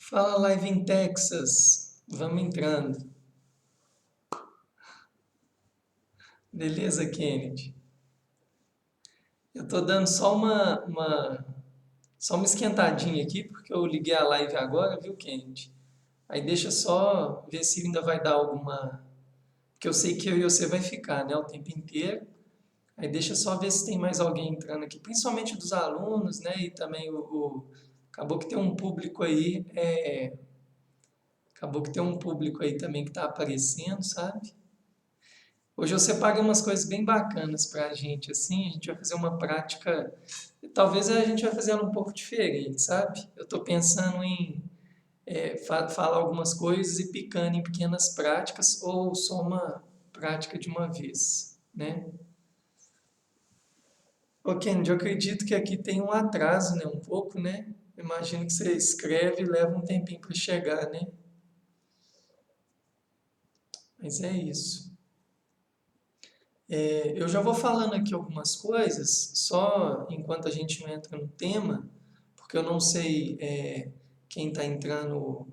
Fala Live em Texas, vamos entrando. Beleza, Kennedy? Eu tô dando só uma esquentadinha aqui, porque eu liguei a live agora, viu, Kennedy? Aí deixa só ver se ainda vai dar alguma. Porque eu sei que eu e você vai ficar, né, o tempo inteiro. Aí deixa só ver se tem mais alguém entrando aqui, principalmente dos alunos, né? E também acabou que tem um público aí, acabou que tem um público aí também que tá aparecendo, sabe? Hoje eu separei umas coisas bem bacanas para a gente vai fazer uma prática, talvez a gente vai fazer ela um pouco diferente, sabe? Eu estou pensando em falar algumas coisas e picando em pequenas práticas ou só uma prática de uma vez, né? Ô Kennedy, eu acredito que aqui tem um atraso, né? Um pouco, né? Imagino que você escreve e leva um tempinho para chegar, né? Mas é isso. Eu já vou falando aqui algumas coisas, só enquanto a gente não entra no tema, porque eu não sei quem está entrando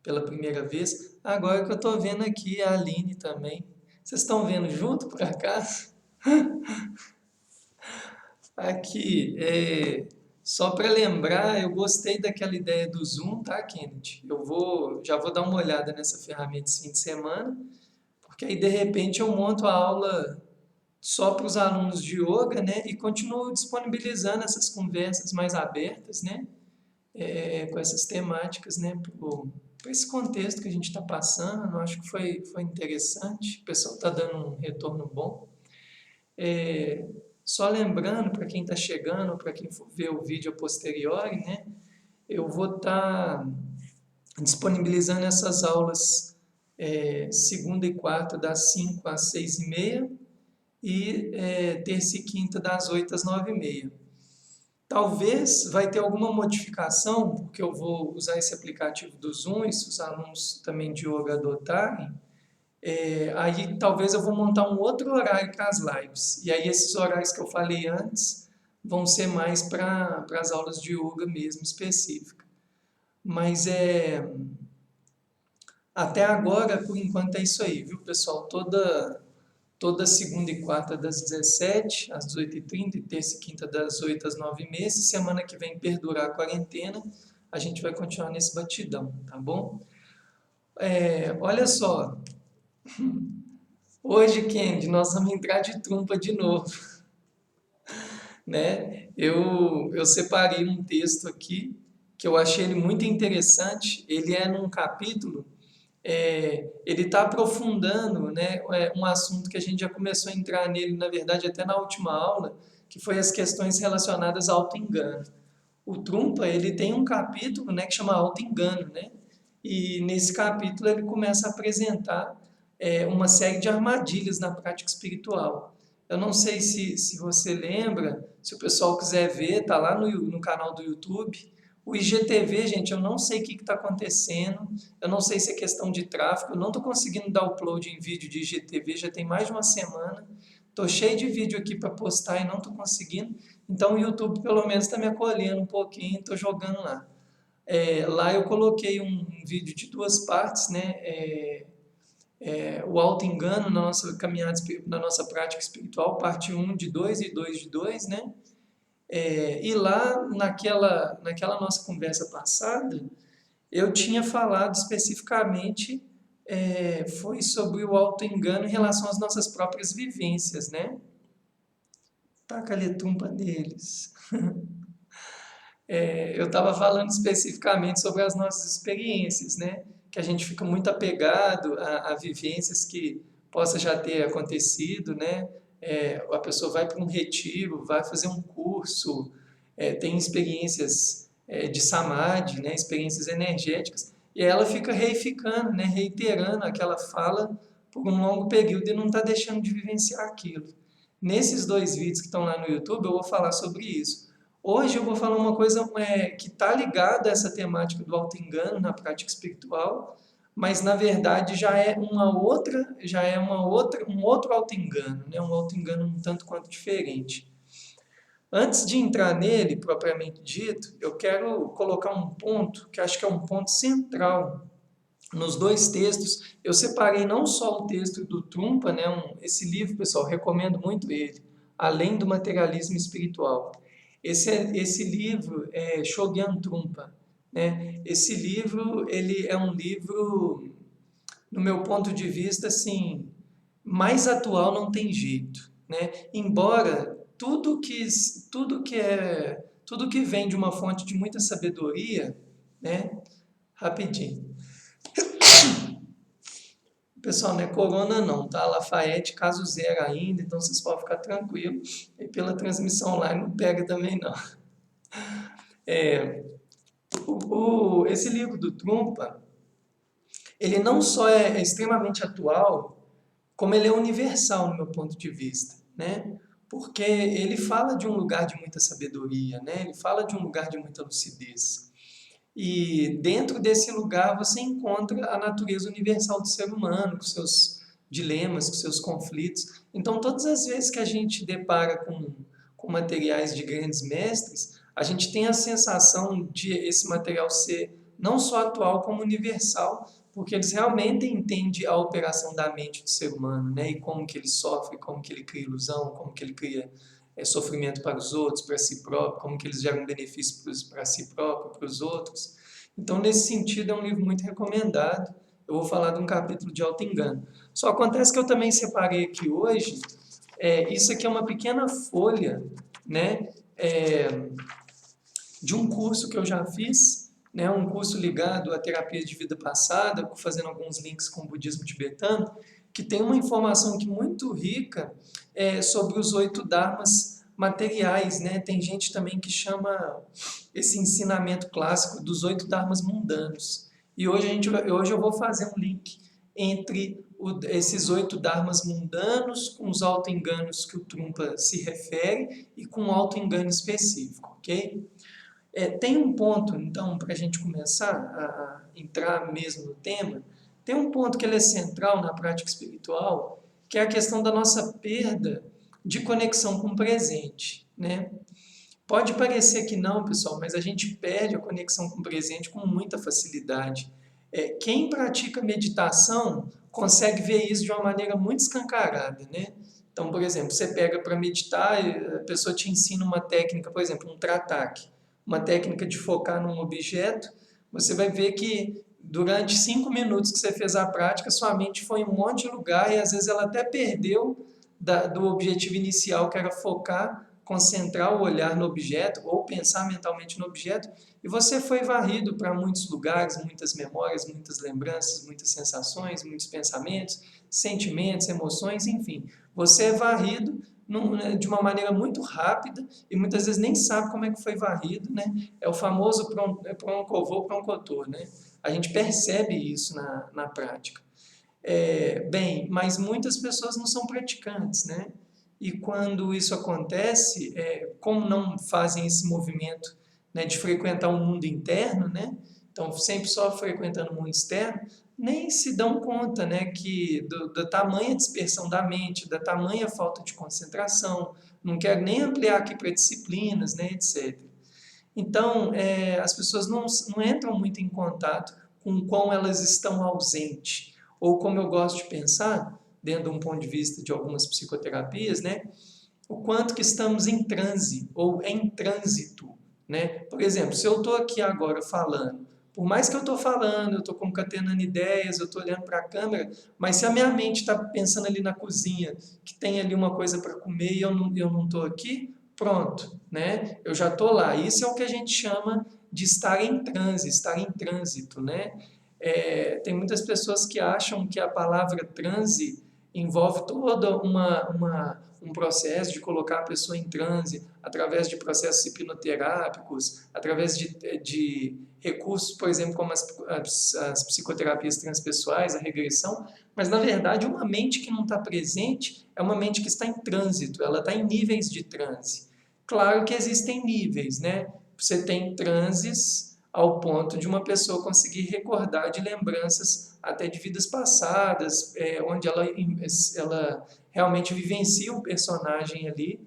pela primeira vez. Agora que eu estou vendo aqui a Aline também. Vocês estão vendo junto, por acaso? Aqui, só para lembrar, eu gostei daquela ideia do Zoom, tá, Kennedy? Já vou dar uma olhada nessa ferramenta esse fim de semana, porque aí de repente eu monto a aula só para os alunos de yoga, né? E continuo disponibilizando essas conversas mais abertas, né? Com essas temáticas, né? Para esse contexto que a gente está passando, eu acho que foi interessante. O pessoal está dando um retorno bom. É, Só lembrando para quem está chegando, para quem for ver o vídeo a posteriori, né? Eu vou estar disponibilizando essas aulas segunda e quarta das 5 às 6h30 e terça e quinta das 8 às 9h30. Talvez vai ter alguma modificação, porque eu vou usar esse aplicativo do Zoom, e se os alunos também de yoga adotarem, aí talvez eu vou montar um outro horário para as lives. E aí esses horários que eu falei antes vão ser mais para as aulas de yoga mesmo específica. Mas até agora, por enquanto, é isso aí, viu, pessoal? Toda segunda e quarta das 17 às 18h30 e terça e quinta das 8 às 9h30. Se semana que vem perdurar a quarentena, a gente vai continuar nesse batidão, tá bom? Olha só, hoje, Kendi, nós vamos entrar de trumpa de novo, né? Eu separei um texto aqui que eu achei ele muito interessante. Ele é num capítulo, ele está aprofundando, né, um assunto que a gente já começou a entrar nele, na verdade, até na última aula, que foi as questões relacionadas ao auto-engano. O Trumpa, ele tem um capítulo, né, que chama auto-engano, né? E nesse capítulo ele começa a apresentar uma série de armadilhas na prática espiritual. Eu não sei se você lembra, se o pessoal quiser ver, tá lá no canal do YouTube. O IGTV, gente, eu não sei o que está acontecendo, eu não sei se é questão de tráfego, eu não estou conseguindo dar upload em vídeo de IGTV, já tem mais de uma semana. Estou cheio de vídeo aqui para postar e não estou conseguindo. Então o YouTube pelo menos está me acolhendo um pouquinho, estou jogando lá. Lá eu coloquei um vídeo de duas partes, né? O auto-engano na nossa caminhada, na nossa prática espiritual, parte um de 2 e 2 de 2, né? E lá naquela nossa conversa passada, eu tinha falado especificamente, foi sobre o auto-engano em relação às nossas próprias vivências, né? Taca a letumba deles. Eu estava falando especificamente sobre as nossas experiências, né? Que a gente fica muito apegado a vivências que possa já ter acontecido, né? A pessoa vai para um retiro, vai fazer um curso, tem experiências de samadhi, né? Experiências energéticas, e ela fica reificando, né? Reiterando aquela fala por um longo período e não está deixando de vivenciar aquilo. Nesses dois vídeos que estão lá no YouTube, eu vou falar sobre isso. Hoje eu vou falar uma coisa que está ligada a essa temática do auto-engano na prática espiritual, mas na verdade já é um outro auto-engano, né? Um auto-engano um tanto quanto diferente. Antes de entrar nele, propriamente dito, eu quero colocar um ponto que acho que é um ponto central nos dois textos. Eu separei não só o texto do Trumpa, né, esse livro, pessoal, recomendo muito ele, Além do Materialismo Espiritual. Esse livro é Shogyan Trungpa, né? Esse livro, ele é um livro, no meu ponto de vista, assim, mais atual não tem jeito, né? Embora tudo que vem de uma fonte de muita sabedoria, né? Rapidinho. Pessoal, não é corona não, tá? Lafayette, caso zero ainda, então vocês podem ficar tranquilos. E pela transmissão online não pega também não. Esse livro do Trumpa, ele não só é extremamente atual, como ele é universal no meu ponto de vista, né? Porque ele fala de um lugar de muita sabedoria, né? Ele fala de um lugar de muita lucidez. E dentro desse lugar você encontra a natureza universal do ser humano, com seus dilemas, com seus conflitos. Então, todas as vezes que a gente depara com materiais de grandes mestres, a gente tem a sensação de esse material ser não só atual, como universal, porque eles realmente entendem a operação da mente do ser humano, né? E como que ele sofre, como que ele cria ilusão, como que ele cria sofrimento para os outros, para si próprio, como que eles geram benefício para si próprio, para os outros. Então, nesse sentido, é um livro muito recomendado. Eu vou falar de um capítulo de auto-engano. Só acontece que eu também separei aqui hoje, isso aqui é uma pequena folha, né, de um curso que eu já fiz, né, um curso ligado à terapia de vida passada, fazendo alguns links com o budismo tibetano, que tem uma informação aqui muito rica sobre os 8 dharmas materiais, né? Tem gente também que chama esse ensinamento clássico dos 8 dharmas mundanos. E hoje eu vou fazer um link entre esses 8 dharmas mundanos com os auto-enganos que o Trungpa se refere e com um auto-engano específico, ok? Tem um ponto, então, para a gente começar a entrar mesmo no tema, tem um ponto que ele é central na prática espiritual, que é a questão da nossa perda de conexão com o presente, né? Pode parecer que não, pessoal, mas a gente perde a conexão com o presente com muita facilidade. Quem pratica meditação consegue ver isso de uma maneira muito escancarada, né? Então, por exemplo, você pega para meditar, a pessoa te ensina uma técnica, por exemplo, um tratak, uma técnica de focar num objeto, você vai ver que durante 5 minutos que você fez a prática, sua mente foi em um monte de lugar e às vezes ela até perdeu do objetivo inicial, que era focar, concentrar o olhar no objeto ou pensar mentalmente no objeto, e você foi varrido para muitos lugares, muitas memórias, muitas lembranças, muitas sensações, muitos pensamentos, sentimentos, emoções, enfim. Você é varrido de uma maneira muito rápida e muitas vezes nem sabe como é que foi varrido, né? É o famoso proncovô, proncotor, né? A gente percebe isso na prática. Bem, mas muitas pessoas não são praticantes, né? E quando isso acontece, como não fazem esse movimento, né, de frequentar o mundo interno, né? Então, sempre só frequentando o mundo externo, nem se dão conta, né, que da tamanha dispersão da mente, da tamanha falta de concentração, não quero nem ampliar aqui para disciplinas, né, etc. Então, as pessoas não entram muito em contato com o quão elas estão ausentes, ou como eu gosto de pensar, dentro de um ponto de vista de algumas psicoterapias, né, o quanto que estamos em transe ou em trânsito, né? Por exemplo, se eu estou aqui agora falando, por mais que eu estou falando, eu estou concatenando ideias, eu estou olhando para a câmera, mas se a minha mente está pensando ali na cozinha, que tem ali uma coisa para comer e eu não estou aqui, pronto, né? Eu já estou lá. Isso é o que a gente chama de estar em transe, estar em trânsito, né? Tem muitas pessoas que acham que a palavra transe envolve toda um processo de colocar a pessoa em transe, através de processos hipnoterápicos, através de recursos, por exemplo, como as psicoterapias transpessoais, a regressão, mas na verdade uma mente que não está presente é uma mente que está em trânsito, ela está em níveis de transe. Claro que existem níveis, né? Você tem transes ao ponto de uma pessoa conseguir recordar de lembranças até de vidas passadas, onde ela realmente vivencia o personagem ali.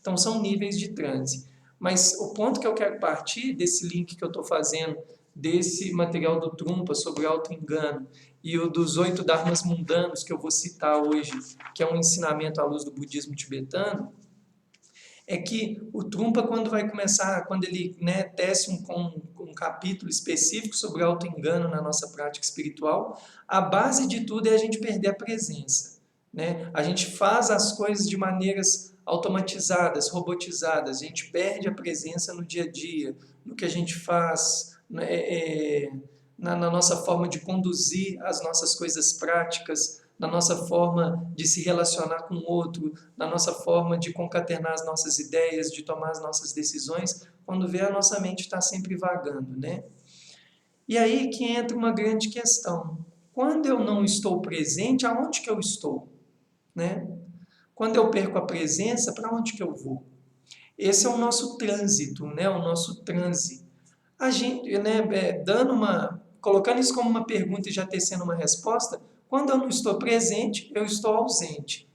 Então, são níveis de transe. Mas o ponto que eu quero partir desse link que eu estou fazendo, desse material do Trungpa sobre auto-engano e o dos 8 dharmas mundanos que eu vou citar hoje, que é um ensinamento à luz do budismo tibetano, é que o Trungpa, quando ele tece um capítulo específico sobre auto-engano na nossa prática espiritual, a base de tudo é a gente perder a presença. Né? A gente faz as coisas de maneiras automatizadas, robotizadas, a gente perde a presença no dia a dia, no que a gente faz, na nossa forma de conduzir as nossas coisas práticas, na nossa forma de se relacionar com o outro, na nossa forma de concatenar as nossas ideias, de tomar as nossas decisões, quando vê a nossa mente está sempre vagando, né? E aí que entra uma grande questão. Quando eu não estou presente, aonde que eu estou? Né? Quando eu perco a presença, para onde que eu vou? Esse é o nosso trânsito, né? O nosso transe. A gente, colocando isso como uma pergunta e já tecendo uma resposta, quando eu não estou presente, eu estou ausente.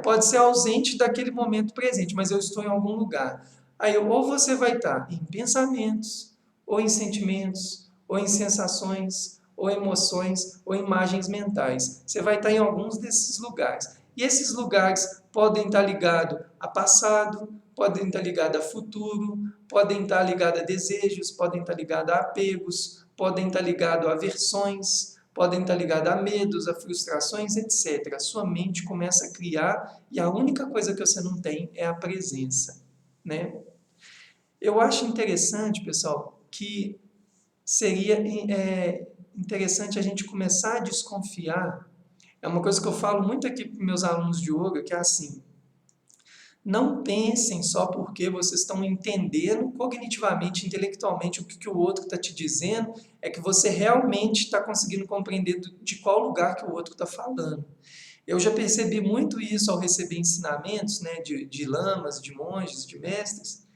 Pode ser ausente daquele momento presente, mas eu estou em algum lugar. Aí, ou você vai estar em pensamentos, ou em sentimentos, ou em sensações, ou emoções, ou imagens mentais. Você vai estar em alguns desses lugares. E esses lugares podem estar ligados a passado, podem estar ligados a futuro, podem estar ligados a desejos, podem estar ligados a apegos, podem estar ligados a aversões, podem estar ligados a medos, a frustrações, etc. A sua mente começa a criar e a única coisa que você não tem é a presença. Né? Eu acho interessante, pessoal, que seria interessante a gente começar a desconfiar. É uma coisa que eu falo muito aqui para meus alunos de yoga, que é assim: não pensem só porque vocês estão entendendo cognitivamente, intelectualmente o que o outro está te dizendo, é que você realmente está conseguindo compreender de qual lugar que o outro está falando. Eu já percebi muito isso ao receber ensinamentos, né, de lamas, de monges, de mestres,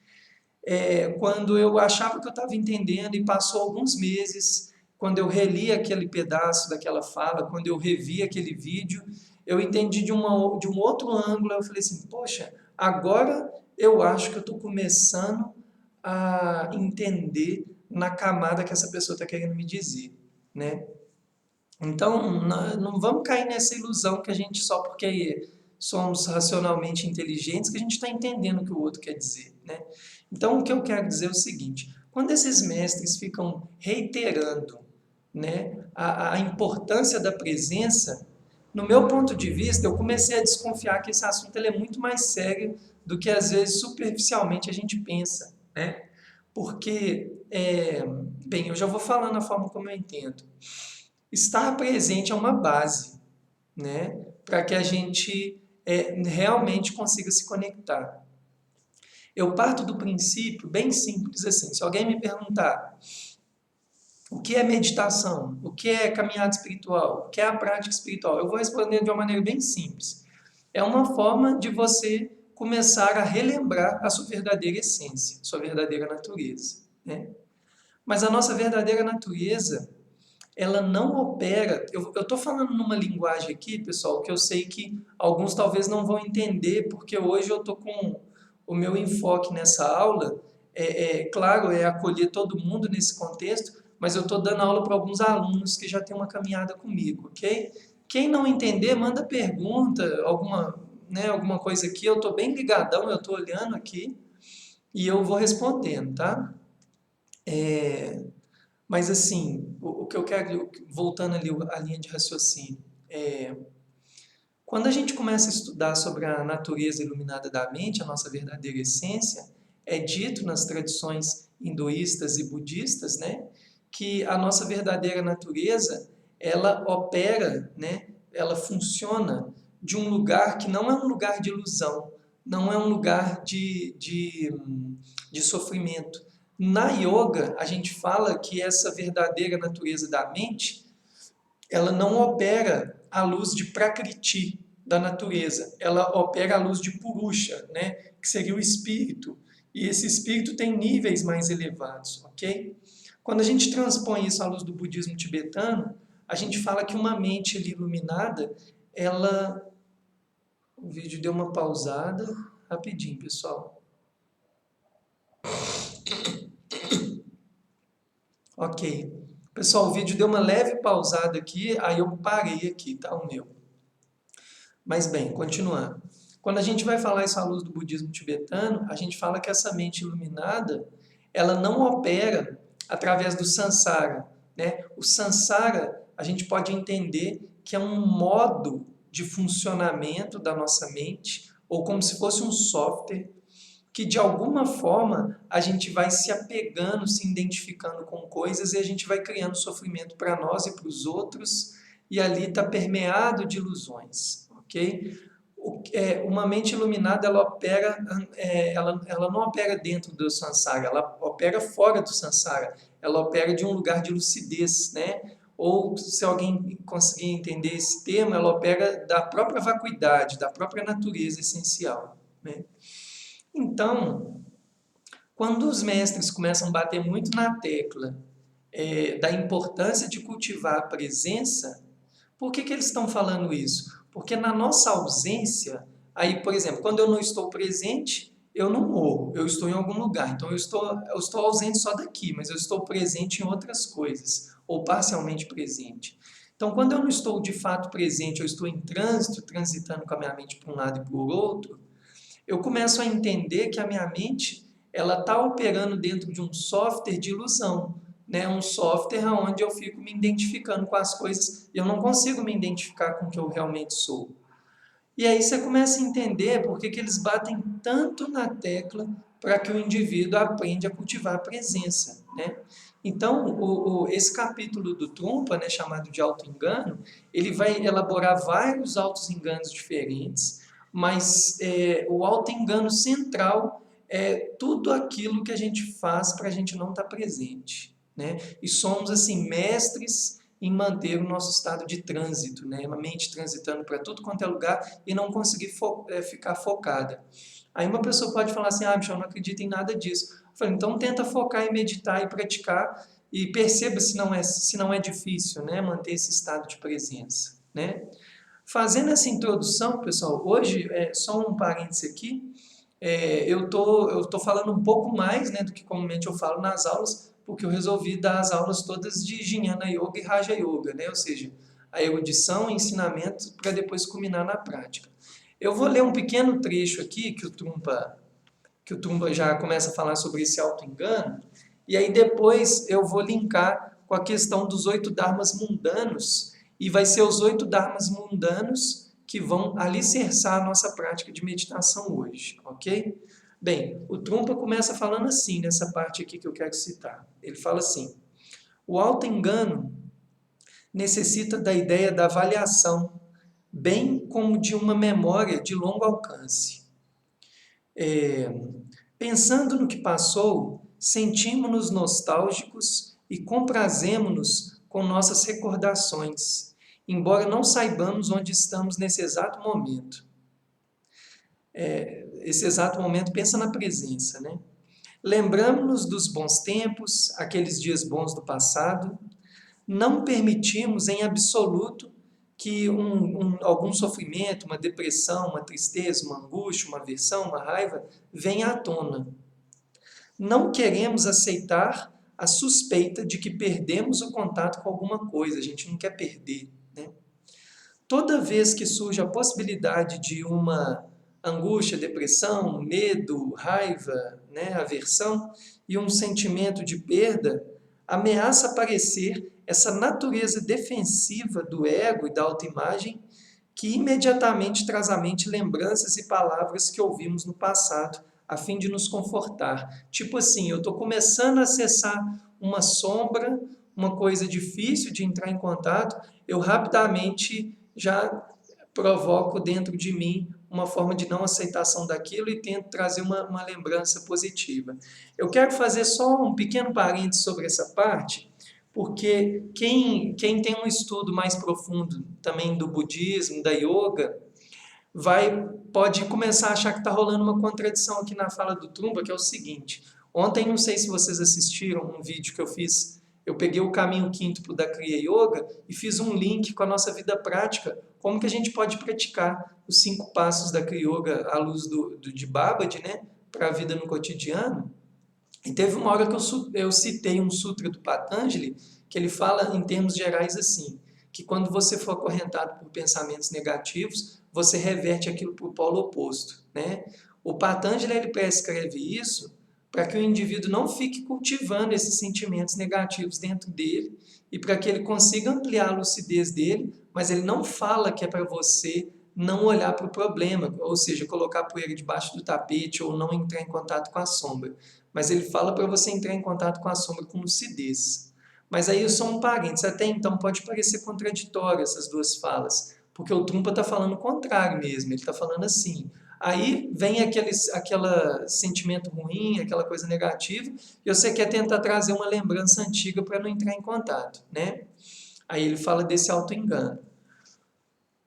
quando eu achava que eu estava entendendo e passou alguns meses, quando eu reli aquele pedaço daquela fala, quando eu revi aquele vídeo, eu entendi de um outro ângulo. Eu falei assim, poxa, agora eu acho que eu estou começando a entender na camada que essa pessoa está querendo me dizer, né? Então, não vamos cair nessa ilusão que a gente, só porque somos racionalmente inteligentes, que a gente está entendendo o que o outro quer dizer, né? Então, o que eu quero dizer é o seguinte: quando esses mestres ficam reiterando, né, a importância da presença, no meu ponto de vista, eu comecei a desconfiar que esse assunto ele é muito mais sério do que, às vezes, superficialmente a gente pensa, né? Porque, bem, eu já vou falando a forma como eu entendo. Estar presente é uma base, né, para que a gente realmente consiga se conectar. Eu parto do princípio bem simples assim: se alguém me perguntar o que é meditação, o que é caminhada espiritual, o que é a prática espiritual, eu vou responder de uma maneira bem simples. É uma forma de você começar a relembrar a sua verdadeira essência, sua verdadeira natureza, né? Mas a nossa verdadeira natureza, ela não opera. Eu estou falando numa linguagem aqui, pessoal, que eu sei que alguns talvez não vão entender, porque hoje eu estou com o meu enfoque nessa aula, claro, é acolher todo mundo nesse contexto, mas eu estou dando aula para alguns alunos que já têm uma caminhada comigo, ok? Quem não entender, manda pergunta, alguma coisa aqui, eu estou bem ligadão, eu estou olhando aqui e eu vou respondendo, tá? Mas assim, o que eu quero, voltando ali a linha de raciocínio, quando a gente começa a estudar sobre a natureza iluminada da mente, a nossa verdadeira essência, é dito nas tradições hinduístas e budistas, né, que a nossa verdadeira natureza, ela opera, né, ela funciona de um lugar que não é um lugar de ilusão, não é um lugar de sofrimento. Na yoga, a gente fala que essa verdadeira natureza da mente, ela não opera à luz de Prakriti, da natureza. Ela opera à luz de Purusha, né? Que seria o espírito. E esse espírito tem níveis mais elevados, ok? Quando a gente transpõe isso à luz do budismo tibetano, a gente fala que uma mente ali iluminada, ela... O vídeo deu uma pausada. Rapidinho, pessoal. Ok. Pessoal, o vídeo deu uma leve pausada aqui, aí eu parei aqui, tá? O meu. Mas bem, continuando. Quando a gente vai falar isso à luz do budismo tibetano, a gente fala que essa mente iluminada, ela não opera através do samsara, né? O samsara, a gente pode entender que é um modo de funcionamento da nossa mente, ou como se fosse um software, que de alguma forma a gente vai se apegando, se identificando com coisas e a gente vai criando sofrimento para nós e para os outros, e ali está permeado de ilusões, ok? Uma mente iluminada, ela opera, ela não opera dentro do samsara, ela opera fora do samsara, ela opera de um lugar de lucidez, né? Ou, se alguém conseguir entender esse termo, ela opera da própria vacuidade, da própria natureza essencial, né? Então, quando os mestres começam a bater muito na tecla da importância de cultivar a presença, por que eles estão falando isso? Porque na nossa ausência, aí, por exemplo, quando eu não estou presente, eu não morro, eu estou em algum lugar. Então, eu estou ausente só daqui, mas eu estou presente em outras coisas, ou parcialmente presente. Então, quando eu não estou de fato presente, eu estou em trânsito, transitando com a minha mente para um lado e para o outro, eu começo a entender que a minha mente ela está operando dentro de um software de ilusão, né? Um software onde eu fico me identificando com as coisas e eu não consigo me identificar com o que eu realmente sou. E aí você começa a entender por que eles batem tanto na tecla para que o indivíduo aprenda a cultivar a presença, né? Então, esse capítulo do Trungpa, né, chamado de auto-engano, ele vai elaborar vários auto-enganos diferentes, mas o auto-engano central é tudo aquilo que a gente faz para a gente não estar presente, né? E somos, assim, mestres em manter o nosso estado de trânsito, né? Uma mente transitando para tudo quanto é lugar e não conseguir ficar focada. Aí uma pessoa pode falar assim, Michel, eu não acredito em nada disso. Eu falei, então tenta focar e meditar e praticar e perceba se não é difícil, né? Manter esse estado de presença, né? Fazendo essa introdução, pessoal, hoje, só um parêntese aqui, eu tô falando um pouco mais, né, do que comumente eu falo nas aulas, porque eu resolvi dar as aulas todas de Jnana Yoga e Raja Yoga, né? Ou seja, a erudição e ensinamento para depois culminar na prática. Eu vou ler um pequeno trecho aqui que o Trungpa já começa a falar sobre esse auto-engano, e aí depois eu vou linkar com a questão dos 8 dharmas mundanos, e vai ser os 8 dharmas mundanos que vão alicerçar a nossa prática de meditação hoje, ok? Bem, o Trungpa começa falando assim, nessa parte aqui que eu quero citar. Ele fala assim, o auto-engano necessita da ideia da avaliação, bem como de uma memória de longo alcance. Pensando no que passou, sentimos-nos nostálgicos e comprazemos-nos com nossas recordações, embora não saibamos onde estamos nesse exato momento. Esse exato momento, pensa na presença, né? Lembramos-nos dos bons tempos, aqueles dias bons do passado, não permitimos em absoluto que algum sofrimento, uma depressão, uma tristeza, uma angústia, uma aversão, uma raiva venha à tona. Não queremos aceitar a suspeita de que perdemos o contato com alguma coisa, a gente não quer perder, né? Toda vez que surge a possibilidade de uma angústia, depressão, medo, raiva, né, aversão e um sentimento de perda, ameaça aparecer essa natureza defensiva do ego e da autoimagem que imediatamente traz à mente lembranças e palavras que ouvimos no passado, a fim de nos confortar. Tipo assim, eu estou começando a acessar uma sombra, uma coisa difícil de entrar em contato, eu rapidamente já provoco dentro de mim uma forma de não aceitação daquilo e tento trazer uma lembrança positiva. Eu quero fazer só um pequeno parênteses sobre essa parte, porque quem tem um estudo mais profundo também do budismo, da yoga, pode começar a achar que está rolando uma contradição aqui na fala do Trungpa, que é o seguinte. Ontem, não sei se vocês assistiram um vídeo que eu fiz, eu peguei o caminho quíntuplo da Kriya Yoga e fiz um link com a nossa vida prática, como que a gente pode praticar os 5 passos da Kriyoga à luz de Babaji, né, para a vida no cotidiano. E teve uma hora que eu citei um sutra do Patanjali, que ele fala em termos gerais assim, que quando você for acorrentado por pensamentos negativos, você reverte aquilo para o polo oposto, né? O Patanjali ele prescreve isso para que o indivíduo não fique cultivando esses sentimentos negativos dentro dele e para que ele consiga ampliar a lucidez dele, mas ele não fala que é para você não olhar para o problema, ou seja, colocar poeira debaixo do tapete ou não entrar em contato com a sombra. Mas ele fala para você entrar em contato com a sombra com lucidez. Mas aí só um parênteses, até então pode parecer contraditório essas duas falas, porque o Trungpa está falando o contrário mesmo, ele está falando assim. Aí vem aquele sentimento ruim, aquela coisa negativa, e você quer tentar trazer uma lembrança antiga para não entrar em contato, né? Aí ele fala desse auto-engano.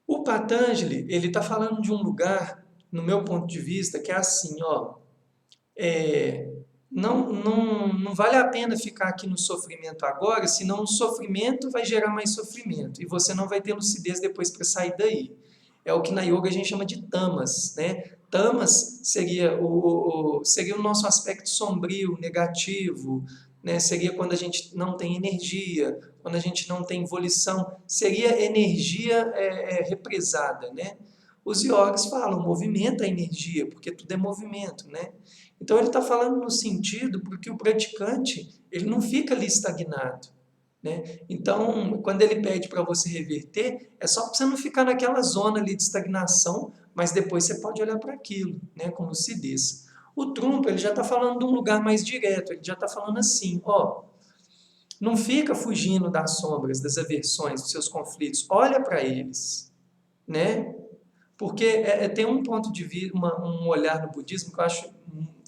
O Patanjali, ele está falando de um lugar, no meu ponto de vista, que é assim, ó, não vale a pena ficar aqui no sofrimento agora, senão o sofrimento vai gerar mais sofrimento e você não vai ter lucidez depois para sair daí. É o que na yoga a gente chama de tamas, né? Tamas seria seria o nosso aspecto sombrio, negativo, né? Seria quando a gente não tem energia, quando a gente não tem volição, seria energia represada, né? Os yogis falam, movimenta a energia, porque tudo é movimento, né? Então ele está falando no sentido porque o praticante ele não fica ali estagnado, né? Então quando ele pede para você reverter é só para você não ficar naquela zona ali de estagnação, mas depois você pode olhar para aquilo, né, com lucidez. O Trungpa ele já está falando de um lugar mais direto, ele já está falando assim, ó, não fica fugindo das sombras, das aversões, dos seus conflitos, olha para eles, né? Porque tem um ponto de vista, um olhar no budismo que eu acho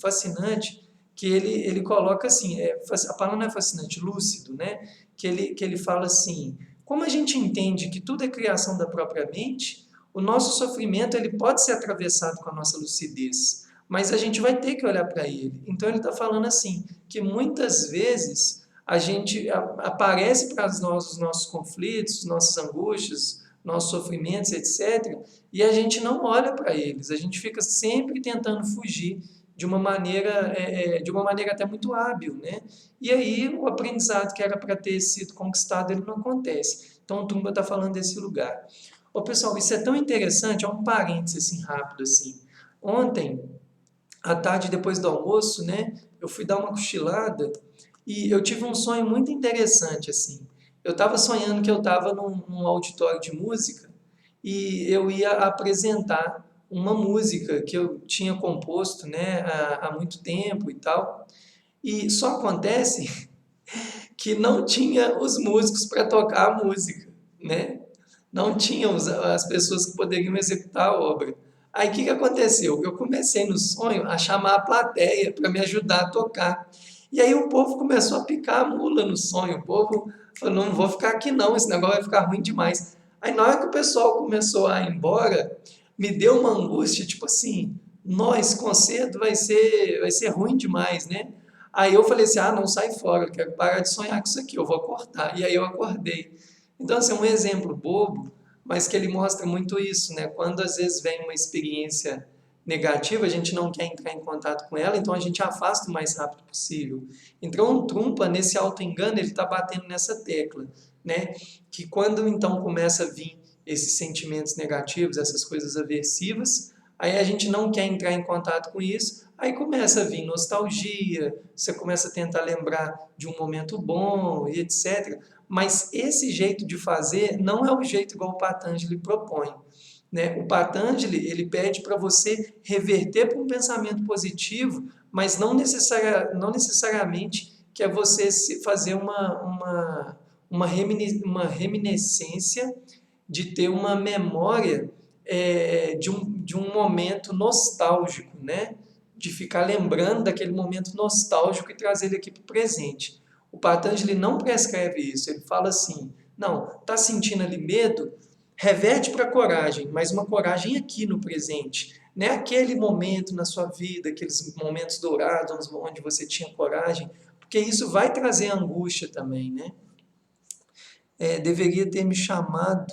fascinante, que ele coloca assim, a palavra não é fascinante, lúcido, né? Que ele fala assim, como a gente entende que tudo é criação da própria mente, o nosso sofrimento ele pode ser atravessado com a nossa lucidez, mas a gente vai ter que olhar para ele. Então ele está falando assim, que muitas vezes a gente aparece para nós os nossos conflitos, nossas angústias, nossos sofrimentos, etc., e a gente não olha para eles, a gente fica sempre tentando fugir de uma maneira até muito hábil, né? E aí o aprendizado que era para ter sido conquistado, ele não acontece. Então o Trungpa está falando desse lugar. Ô, pessoal, isso é tão interessante, é um parênteses assim, rápido assim. Ontem, à tarde, depois do almoço, né, eu fui dar uma cochilada e eu tive um sonho muito interessante assim. Eu estava sonhando que eu estava num auditório de música e eu ia apresentar uma música que eu tinha composto, né, há muito tempo e tal. E só acontece que não tinha os músicos para tocar a música, né? Não tinham as pessoas que poderiam executar a obra. Aí o que aconteceu? Eu comecei no sonho a chamar a plateia para me ajudar a tocar. E aí o povo começou a picar a mula no sonho. O povo falou, não vou ficar aqui não, esse negócio vai ficar ruim demais. Aí na hora que o pessoal começou a ir embora, me deu uma angústia, tipo assim, nós, concerto vai ser ruim demais, né? Aí eu falei assim, não, sai fora, eu quero parar de sonhar com isso aqui, eu vou cortar. E aí eu acordei. Então, assim, é um exemplo bobo, mas que ele mostra muito isso, né? Quando às vezes vem uma experiência negativa, a gente não quer entrar em contato com ela, então a gente afasta o mais rápido possível. Então, o Trungpa, nesse auto-engano, ele está batendo nessa tecla, né? Que quando então começa a vir esses sentimentos negativos, essas coisas aversivas, aí a gente não quer entrar em contato com isso, aí começa a vir nostalgia, você começa a tentar lembrar de um momento bom e etc. Mas esse jeito de fazer não é o jeito igual o Patanjali propõe, né? O Patanjali ele pede para você reverter para um pensamento positivo, mas não necessariamente que é você fazer uma reminiscência de ter uma memória de um momento nostálgico, né? De ficar lembrando daquele momento nostálgico e trazer ele aqui para o presente. O Patanjali não prescreve isso, ele fala assim, não, está sentindo ali medo? Reverte para a coragem, mas uma coragem aqui no presente. Não é aquele momento na sua vida, aqueles momentos dourados onde você tinha coragem, porque isso vai trazer angústia também, né? Deveria ter me chamado.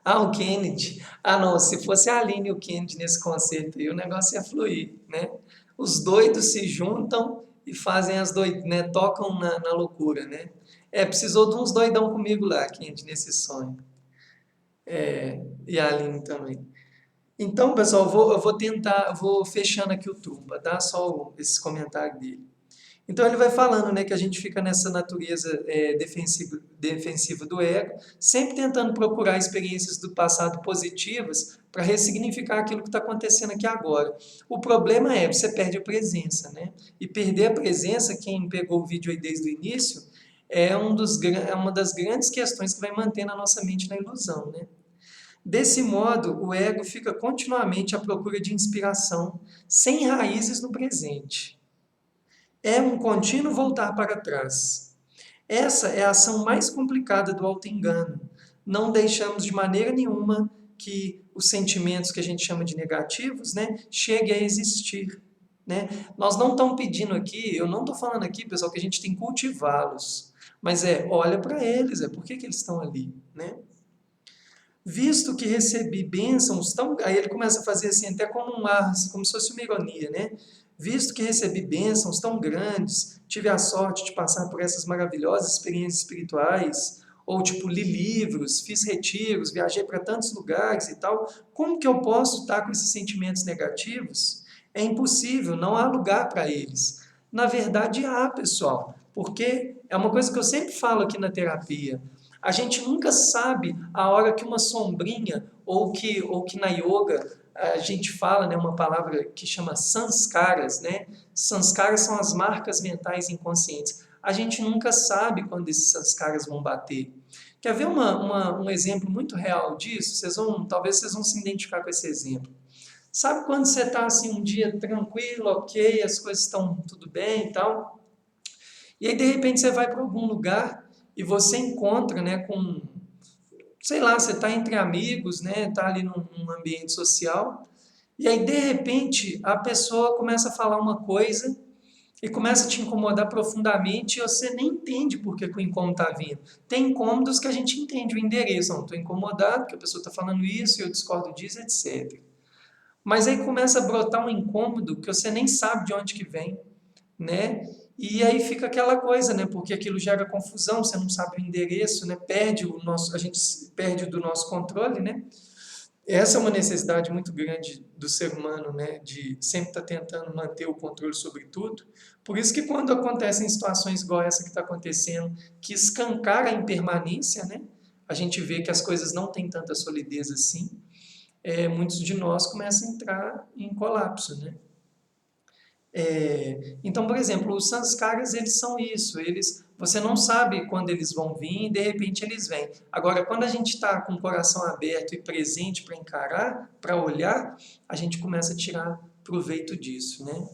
Ah, o Kennedy. Ah, não, se fosse a Aline e o Kennedy nesse concerto aí, o negócio ia fluir, né? Os doidos se juntam e fazem as doidas, né? Tocam na loucura, né? Precisou de uns doidão comigo lá, Kennedy, nesse sonho. E a Aline também. Então, pessoal, eu vou tentar, eu vou fechando aqui o Trumpa, tá? Só esse comentário dele. Então ele vai falando, né, que a gente fica nessa natureza defensiva do ego, sempre tentando procurar experiências do passado positivas para ressignificar aquilo que está acontecendo aqui agora. O problema é você perde a presença, né? E perder a presença, quem pegou o vídeo aí desde o início, é uma das grandes questões que vai manter a nossa mente na ilusão, né? Desse modo, o ego fica continuamente à procura de inspiração, sem raízes no presente. É um contínuo voltar para trás. Essa é a ação mais complicada do auto-engano. Não deixamos de maneira nenhuma que os sentimentos que a gente chama de negativos, né, cheguem a existir. Né? Nós não estamos pedindo aqui, eu não estou falando aqui, pessoal, que a gente tem que cultivá-los. Mas olha para eles, por que eles estão ali, né? Visto que recebi bênçãos tão... Aí ele começa a fazer assim, até como um ar, assim, como se fosse uma ironia, né? Visto que recebi bênçãos tão grandes, tive a sorte de passar por essas maravilhosas experiências espirituais, ou tipo, li livros, fiz retiros, viajei para tantos lugares e tal, como que eu posso estar com esses sentimentos negativos? É impossível, não há lugar para eles. Na verdade, há, pessoal, porque é uma coisa que eu sempre falo aqui na terapia. A gente nunca sabe a hora que uma sombrinha, ou que na yoga a gente fala, né, uma palavra que chama sanskaras, né? Sanskaras são as marcas mentais inconscientes. A gente nunca sabe quando esses sanskaras vão bater. Quer ver um exemplo muito real disso? Talvez vocês vão se identificar com esse exemplo. Sabe quando você está assim um dia tranquilo, ok, as coisas estão tudo bem e tal, e aí de repente você vai para algum lugar e você encontra, né, com, sei lá, você está entre amigos, né, está ali num ambiente social, e aí de repente a pessoa começa a falar uma coisa e começa a te incomodar profundamente e você nem entende por que o incômodo está vindo. Tem incômodos que a gente entende o endereço, não, estou incomodado porque a pessoa está falando isso, eu discordo disso, etc. Mas aí começa a brotar um incômodo que você nem sabe de onde que vem, né? E aí fica aquela coisa, né? Porque aquilo gera confusão, você não sabe o endereço, né? A gente perde do nosso controle, né? Essa é uma necessidade muito grande do ser humano, né? De sempre estar tentando manter o controle sobre tudo. Por isso que quando acontecem situações igual essa que está acontecendo, que escancara a impermanência, né? A gente vê que as coisas não têm tanta solidez assim. Muitos de nós começam a entrar em colapso, né? Então, por exemplo, os sanskaras, eles são isso, você não sabe quando eles vão vir e de repente eles vêm. Agora, quando a gente está com o coração aberto e presente para encarar, para olhar, a gente começa a tirar proveito disso, né?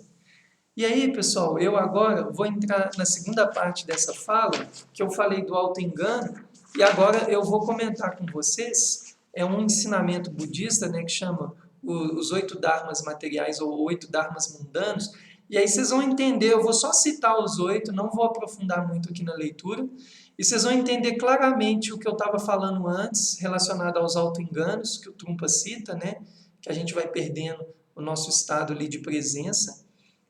E aí, pessoal, eu agora vou entrar na segunda parte dessa fala, que eu falei do auto-engano, e agora eu vou comentar com vocês, um ensinamento budista, né, que chama os 8 dharmas materiais ou 8 dharmas mundanos, e aí vocês vão entender, eu vou só citar os 8, não vou aprofundar muito aqui na leitura, e vocês vão entender claramente o que eu estava falando antes, relacionado aos auto-enganos, que o Trungpa cita, né, que a gente vai perdendo o nosso estado ali de presença,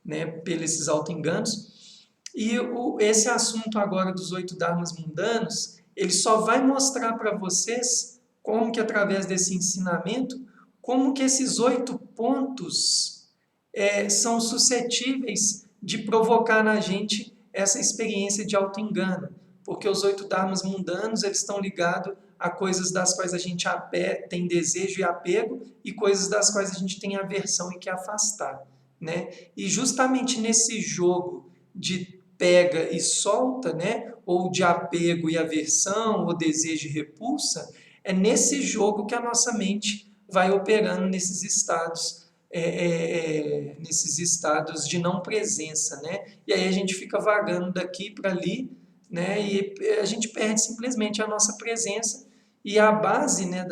né, pelos esses auto-enganos. E esse assunto agora dos 8 dharmas mundanos, ele só vai mostrar para vocês como que através desse ensinamento, como que esses 8 pontos são suscetíveis de provocar na gente essa experiência de auto-engano. Porque os 8 dharmas mundanos, eles estão ligados a coisas das quais a gente tem desejo e apego e coisas das quais a gente tem aversão e quer afastar. Né? E justamente nesse jogo de pega e solta, né? Ou de apego e aversão, ou desejo e repulsa, é nesse jogo que a nossa mente vai operando nesses estados de não presença, né? E aí a gente fica vagando daqui para ali, né? E a gente perde simplesmente a nossa presença e a base, né,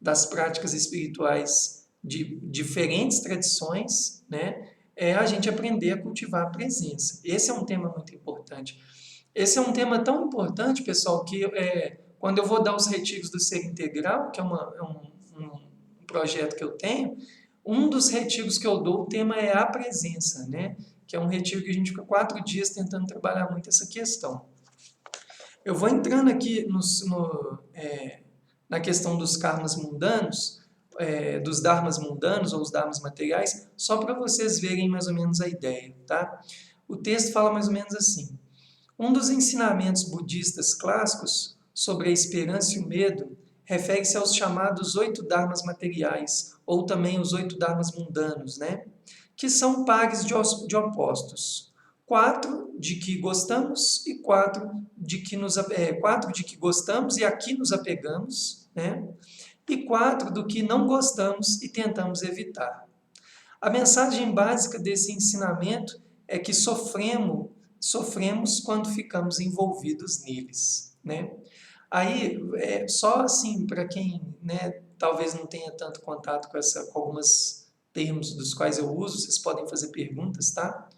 das práticas espirituais de diferentes tradições, né, é a gente aprender a cultivar a presença. Esse é um tema muito importante. Esse é um tema tão importante, pessoal, que Quando eu vou dar os retiros do Ser Integral, que é um projeto que eu tenho, um dos retiros que eu dou, o tema é a presença, né? Que é um retiro que a gente fica 4 dias tentando trabalhar muito essa questão. Eu vou entrando aqui na questão dos karmas mundanos, dos dharmas mundanos ou os dharmas materiais, só para vocês verem mais ou menos a ideia, tá? O texto fala mais ou menos assim: um dos ensinamentos budistas clássicos sobre a esperança e o medo refere-se aos chamados 8 dharmas materiais, ou também os 8 dharmas mundanos, né? Que são pares de opostos. 4 de que gostamos e 4 de que gostamos e a que nos apegamos, né? E 4 do que não gostamos e tentamos evitar. A mensagem básica desse ensinamento é que sofremos quando ficamos envolvidos neles, né? Aí, só assim, para quem, né, talvez não tenha tanto contato com alguns termos dos quais eu uso, vocês podem fazer perguntas, tá?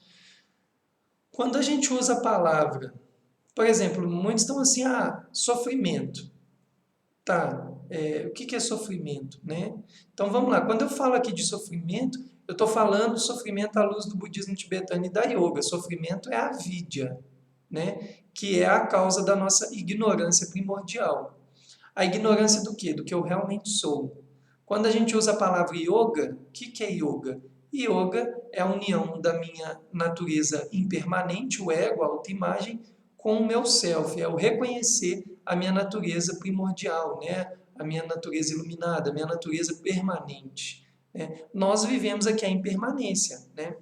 Quando a gente usa a palavra, por exemplo, muitos estão assim, sofrimento. Tá, o que é sofrimento, né? Então vamos lá, quando eu falo aqui de sofrimento, eu estou falando sofrimento à luz do budismo tibetano e da yoga. Sofrimento é a avidya, né? Que é a causa da nossa ignorância primordial. A ignorância do quê? Do que eu realmente sou. Quando a gente usa a palavra yoga, o que é yoga? Yoga é a união da minha natureza impermanente, o ego, a autoimagem, com o meu self, é o reconhecer a minha natureza primordial, né? A minha natureza iluminada, a minha natureza permanente. Né? Nós vivemos aqui a impermanência. Né?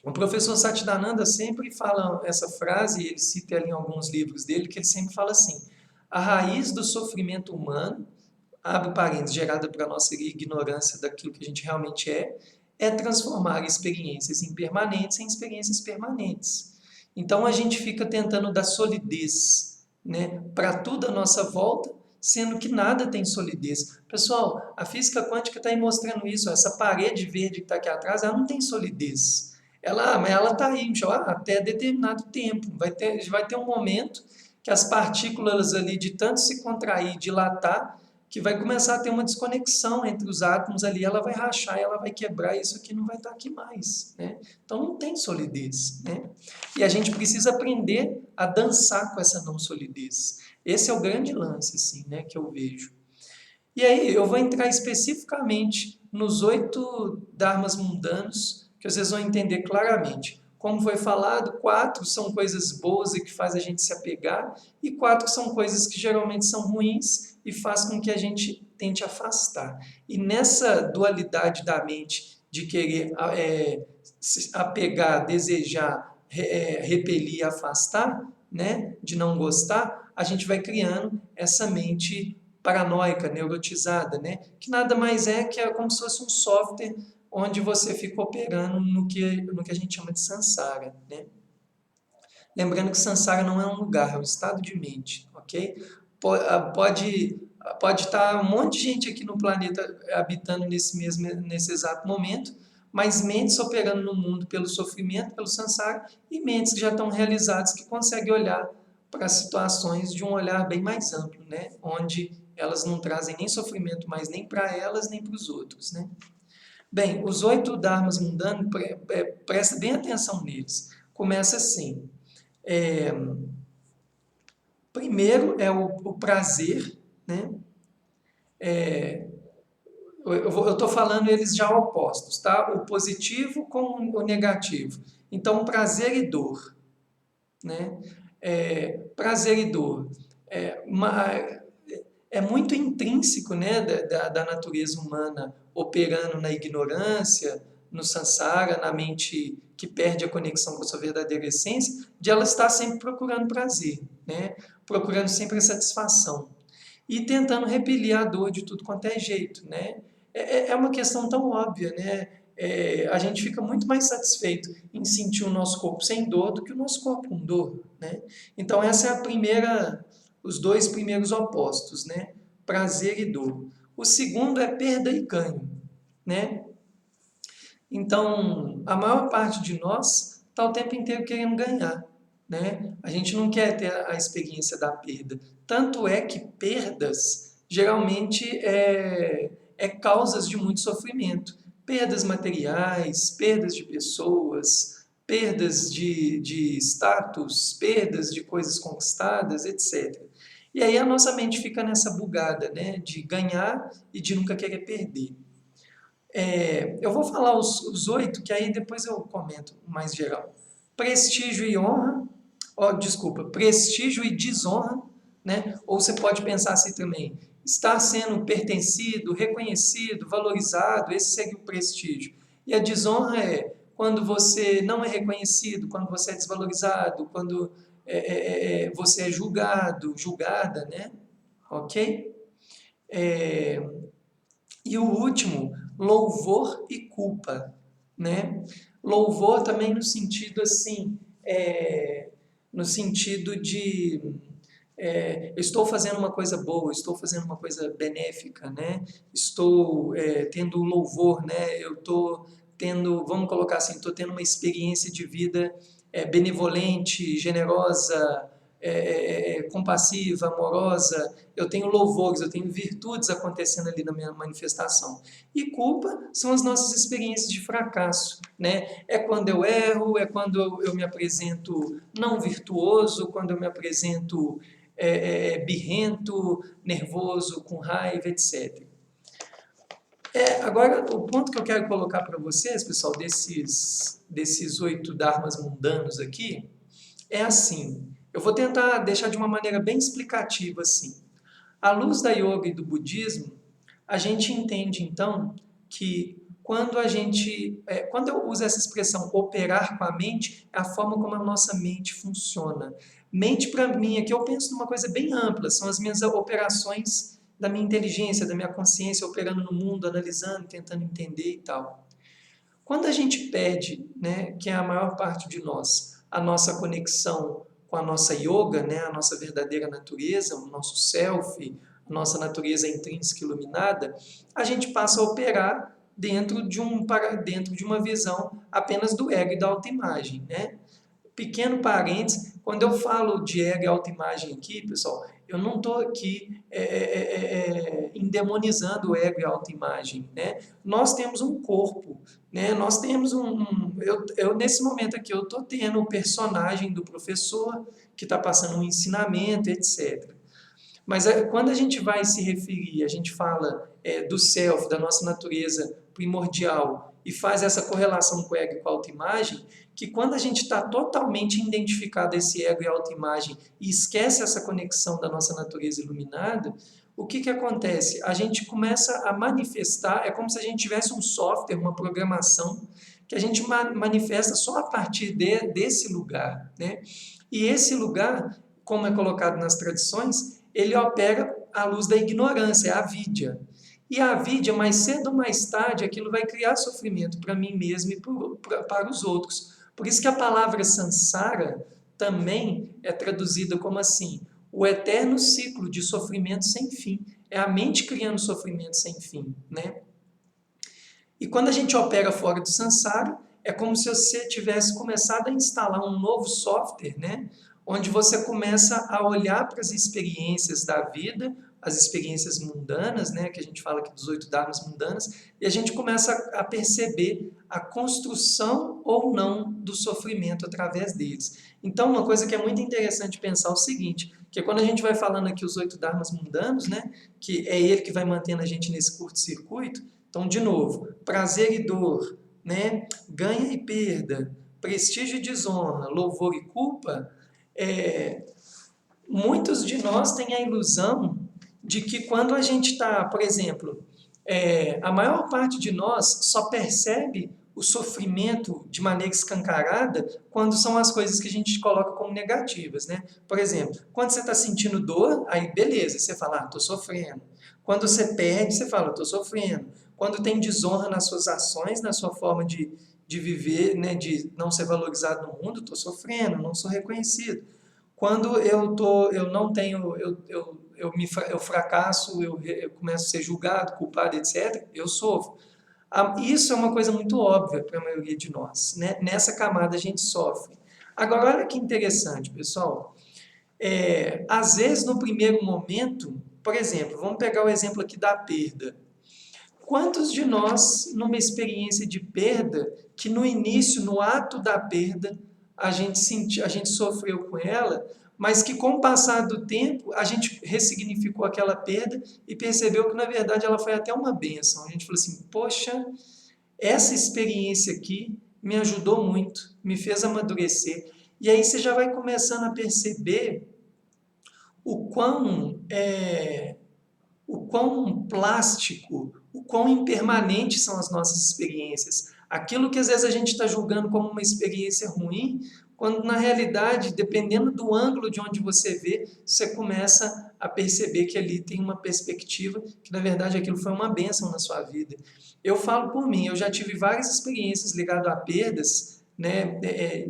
O professor Satchidananda sempre fala essa frase, ele cita ali em alguns livros dele, que ele sempre fala assim: a raiz do sofrimento humano, abre parênteses, gerada por a nossa ignorância daquilo que a gente realmente é transformar experiências impermanentes em experiências permanentes. Então a gente fica tentando dar solidez, né, para tudo à nossa volta, sendo que nada tem solidez. Pessoal, a física quântica está aí mostrando isso. Essa parede verde que está aqui atrás, ela não tem solidez. Mas ela está aí, até determinado tempo. Vai ter um momento que as partículas ali, de tanto se contrair, dilatar, que vai começar a ter uma desconexão entre os átomos ali, ela vai rachar, ela vai quebrar, e isso aqui não vai estar aqui mais, né? Então não tem solidez, né? E a gente precisa aprender a dançar com essa não solidez. Esse é o grande lance, assim, né, que eu vejo. E aí eu vou entrar especificamente nos 8 dharmas mundanos, que vocês vão entender claramente. Como foi falado, 4 são coisas boas e que faz a gente se apegar, e 4 são coisas que geralmente são ruins e faz com que a gente tente afastar. E nessa dualidade da mente de querer se apegar, desejar, repelir, afastar, né, de não gostar, a gente vai criando essa mente paranoica, neurotizada, né, que nada mais que é como se fosse um software onde você fica operando no que a gente chama de samsara, né? Lembrando que samsara não é um lugar, é um estado de mente, ok? Pode estar um monte de gente aqui no planeta habitando nesse exato momento, mas mentes operando no mundo pelo sofrimento, pelo samsara, e mentes que já estão realizadas, que conseguem olhar para situações de um olhar bem mais amplo, né? Onde elas não trazem nem sofrimento mais nem para elas, nem para os outros, né? Bem, os 8 dharmas mundanos, presta bem atenção neles. Começa assim. Primeiro é o prazer, né? Eu estou falando eles já opostos, tá? O positivo com o negativo. Então, prazer e dor, né? Prazer e dor. É muito intrínseco, né, da natureza humana operando na ignorância, no samsara, na mente que perde a conexão com a sua verdadeira essência, de ela estar sempre procurando prazer, né, procurando sempre a satisfação e tentando repelir a dor de tudo quanto é jeito, né. É uma questão tão óbvia, né. A gente fica muito mais satisfeito em sentir o nosso corpo sem dor do que o nosso corpo com dor, né. Então essa é os 2 primeiros opostos, né? Prazer e dor. O segundo é perda e ganho, né? Então, a maior parte de nós está o tempo inteiro querendo ganhar, né? A gente não quer ter a experiência da perda. Tanto é que perdas geralmente é causas de muito sofrimento. Perdas materiais, perdas de pessoas, perdas de status, perdas de coisas conquistadas, etc. E aí a nossa mente fica nessa bugada, né? De ganhar e de nunca querer perder. Eu vou falar os 8, que aí depois eu comento mais geral. Prestígio e honra, desculpa, prestígio e desonra, né? Ou você pode pensar assim também, estar sendo pertencido, reconhecido, valorizado, esse seria o prestígio. E a desonra é quando você não é reconhecido, quando você é desvalorizado, quando você é julgado, julgada, né? Ok? É, e o último, louvor e culpa, né? Louvor também no sentido assim, no sentido de eu estou fazendo uma coisa boa, estou fazendo uma coisa benéfica, né? Estou tendo louvor, né? Eu estou tendo, vamos colocar assim, estou tendo uma experiência de vida benevolente, generosa, compassiva, amorosa. Eu tenho louvores, eu tenho virtudes acontecendo ali na minha manifestação. E culpa são as nossas experiências de fracasso, né? É quando eu erro, é quando eu me apresento não virtuoso, quando eu me apresento birrento, nervoso, com raiva, etc. Agora, o ponto que eu quero colocar para vocês, pessoal, desses 8 dharmas mundanos aqui, é assim. Eu vou tentar deixar de uma maneira bem explicativa assim. À luz da yoga e do budismo, a gente entende então que quando eu uso essa expressão operar com a mente, é a forma como a nossa mente funciona. Mente para mim, aqui eu penso numa coisa bem ampla, são as minhas operações da minha inteligência, da minha consciência operando no mundo, analisando, tentando entender e tal. Quando a gente perde, né, que é a maior parte de nós, a nossa conexão com a nossa yoga, né, a nossa verdadeira natureza, o nosso self, a nossa natureza intrínseca iluminada, a gente passa a operar dentro de uma visão apenas do ego e da autoimagem, né? Pequeno parênteses, quando eu falo de ego e autoimagem aqui, pessoal, eu não estou aqui endemonizando o ego e a autoimagem, né? Nós temos um corpo, né? Nós temos nesse momento aqui, eu estou tendo o personagem do professor que está passando um ensinamento, etc. Mas quando a gente vai se referir, a gente fala do self, da nossa natureza primordial, e faz essa correlação com o ego e com a autoimagem, que quando a gente está totalmente identificado a esse ego e a autoimagem e esquece essa conexão da nossa natureza iluminada, o que acontece? A gente começa a manifestar, é como se a gente tivesse um software, uma programação, que a gente manifesta só a partir desse lugar, né? E esse lugar, como é colocado nas tradições, ele opera à luz da ignorância, é a avidya. E a avidya, mais cedo ou mais tarde, aquilo vai criar sofrimento para mim mesmo e para os outros. Por isso que a palavra samsara também é traduzida como assim, o eterno ciclo de sofrimento sem fim. É a mente criando sofrimento sem fim, né? E quando a gente opera fora do samsara, é como se você tivesse começado a instalar um novo software, né? Onde você começa a olhar para as experiências da vida, as experiências mundanas, né? Que a gente fala aqui dos 8 dharmas mundanas, e a gente começa a perceber a construção ou não do sofrimento através deles. Então, uma coisa que é muito interessante pensar é o seguinte, que quando a gente vai falando aqui os 8 dharmas mundanos, né? Que é ele que vai mantendo a gente nesse curto-circuito. Então, de novo, prazer e dor, né? Ganho e perda, prestígio e desonra, louvor e culpa, muitos de nós têm a ilusão de que quando a gente está, por exemplo, a maior parte de nós só percebe o sofrimento de maneira escancarada quando são as coisas que a gente coloca como negativas, né? Por exemplo, quando você está sentindo dor, aí beleza, você fala, estou sofrendo. Quando você perde, você fala, estou sofrendo. Quando tem desonra nas suas ações, na sua forma de viver, né, de não ser valorizado no mundo, estou sofrendo, não sou reconhecido. Quando eu não tenho, eu fracasso, eu começo a ser julgado, culpado, etc., eu sofro. Isso é uma coisa muito óbvia para a maioria de nós, né? Nessa camada a gente sofre. Agora, olha que interessante, pessoal. Às vezes, no primeiro momento, por exemplo, vamos pegar o exemplo aqui da perda. Quantos de nós, numa experiência de perda, que no início, no ato da perda, a gente sofreu com ela, mas que com o passar do tempo, a gente ressignificou aquela perda e percebeu que, na verdade, ela foi até uma bênção. A gente falou assim, poxa, essa experiência aqui me ajudou muito, me fez amadurecer. E aí você já vai começando a perceber o quão plástico, o quão impermanentes são as nossas experiências. Aquilo que às vezes a gente está julgando como uma experiência ruim, quando na realidade, dependendo do ângulo de onde você vê, você começa a perceber que ali tem uma perspectiva, que na verdade aquilo foi uma bênção na sua vida. Eu falo por mim, eu já tive várias experiências ligadas a perdas, né,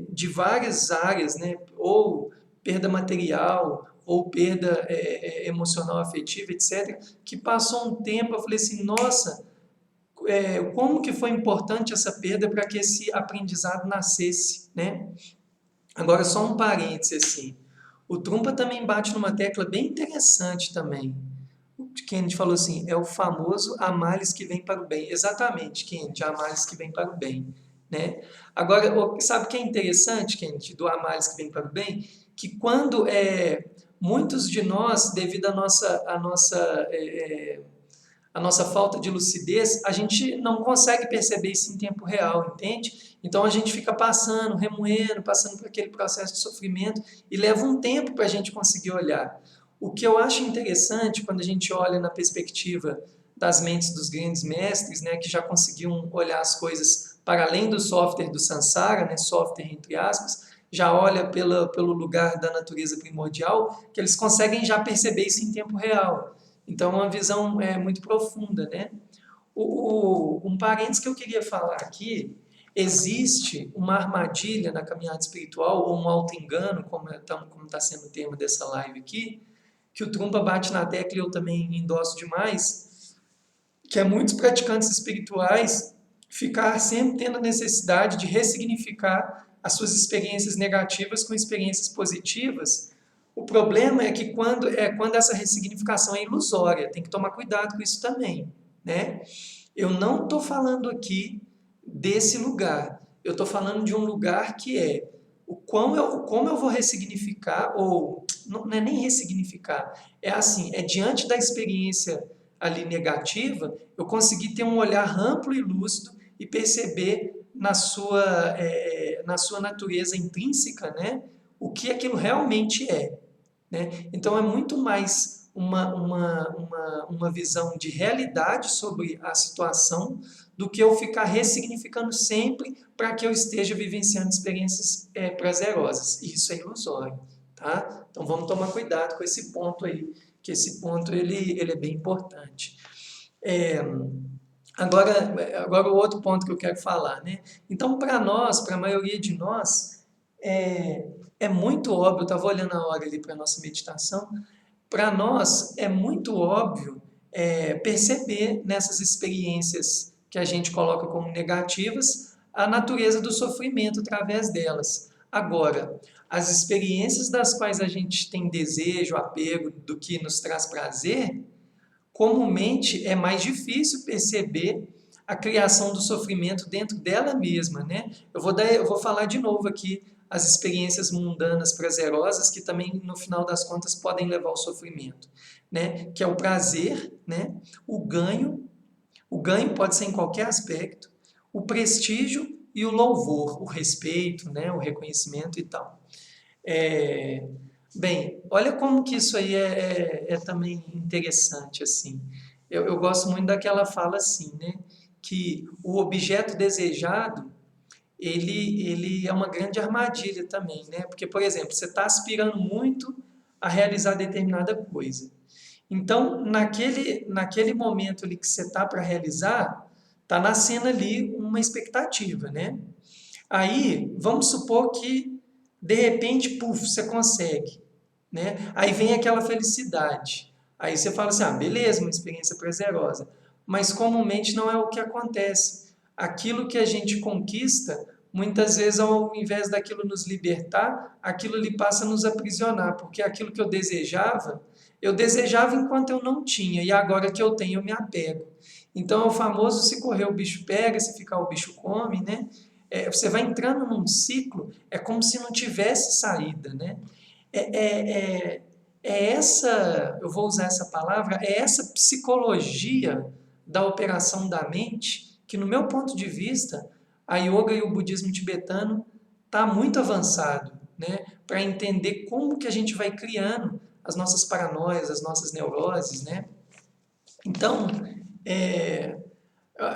de várias áreas, né, ou perda material, ou perda emocional, afetiva, etc., que passou um tempo, eu falei assim, nossa, como que foi importante essa perda para que esse aprendizado nascesse, né? Agora, só um parêntese assim, o Trumpa também bate numa tecla bem interessante também. O Kennedy falou assim, é o famoso há males que vem para o bem. Exatamente, Kennedy, há males que vem para o bem. Né? Agora, sabe o que é interessante, Kennedy, do há males que vem para o bem? Que quando muitos de nós, devido à nossa falta de lucidez, a gente não consegue perceber isso em tempo real, entende? Então a gente fica passando, remoendo, passando por aquele processo de sofrimento e leva um tempo para a gente conseguir olhar. O que eu acho interessante quando a gente olha na perspectiva das mentes dos grandes mestres, né, que já conseguiam olhar as coisas para além do software do Sansara, né, software entre aspas, já olha pelo lugar da natureza primordial, que eles conseguem já perceber isso em tempo real. Então, é uma visão muito profunda, né? Um parênteses que eu queria falar aqui, existe uma armadilha na caminhada espiritual, ou um auto-engano, como está sendo o tema dessa live aqui, que o Trumpa bate na tecla e eu também endosso demais, que é muitos praticantes espirituais ficar sempre tendo a necessidade de ressignificar as suas experiências negativas com experiências positivas. O problema é que quando essa ressignificação é ilusória, tem que tomar cuidado com isso também, né? Eu não estou falando aqui desse lugar, eu estou falando de um lugar que é como eu vou ressignificar, ou não é nem ressignificar, é assim, é diante da experiência ali negativa, eu conseguir ter um olhar amplo e lúcido e perceber na sua natureza intrínseca, né, o que aquilo realmente é. Né? Então é muito mais uma visão de realidade sobre a situação do que eu ficar ressignificando sempre para que eu esteja vivenciando experiências prazerosas. E isso é ilusório. Tá? Então vamos tomar cuidado com esse ponto aí, que esse ponto ele é bem importante. Agora o outro ponto que eu quero falar. Né? Então para nós, para a maioria de nós, é muito óbvio, eu estava olhando a hora ali para a nossa meditação, para nós é muito óbvio perceber nessas experiências que a gente coloca como negativas a natureza do sofrimento através delas. Agora, as experiências das quais a gente tem desejo, apego, do que nos traz prazer, comumente é mais difícil perceber a criação do sofrimento dentro dela mesma, né? Eu vou falar de novo aqui as experiências mundanas prazerosas que também no final das contas podem levar ao sofrimento, né? Que é o prazer, né? O ganho pode ser em qualquer aspecto, o prestígio e o louvor, o respeito, né? O reconhecimento e tal. Bem, olha como que isso aí é também interessante, assim. Eu gosto muito daquela fala assim, né? Que o objeto desejado, ele é uma grande armadilha também, né? Porque, por exemplo, você está aspirando muito a realizar determinada coisa. Então, naquele momento ali que você está para realizar, está nascendo ali uma expectativa, né? Aí, vamos supor que, de repente, puf, você consegue, né? Aí vem aquela felicidade. Aí você fala assim, beleza, uma experiência prazerosa. Mas comumente não é o que acontece. Aquilo que a gente conquista muitas vezes, ao invés daquilo nos libertar, aquilo lhe passa a nos aprisionar, porque aquilo que eu desejava enquanto eu não tinha, e agora que eu tenho, eu me apego. Então, é o famoso se correr o bicho pega, se ficar o bicho come, né? Você vai entrando num ciclo, é como se não tivesse saída, né? É, é, é, eu vou usar essa palavra, é essa psicologia da operação da mente que, no meu ponto de vista, a yoga e o budismo tibetano está muito avançado, né? Para entender como que a gente vai criando as nossas paranoias, as nossas neuroses, né? Então, é,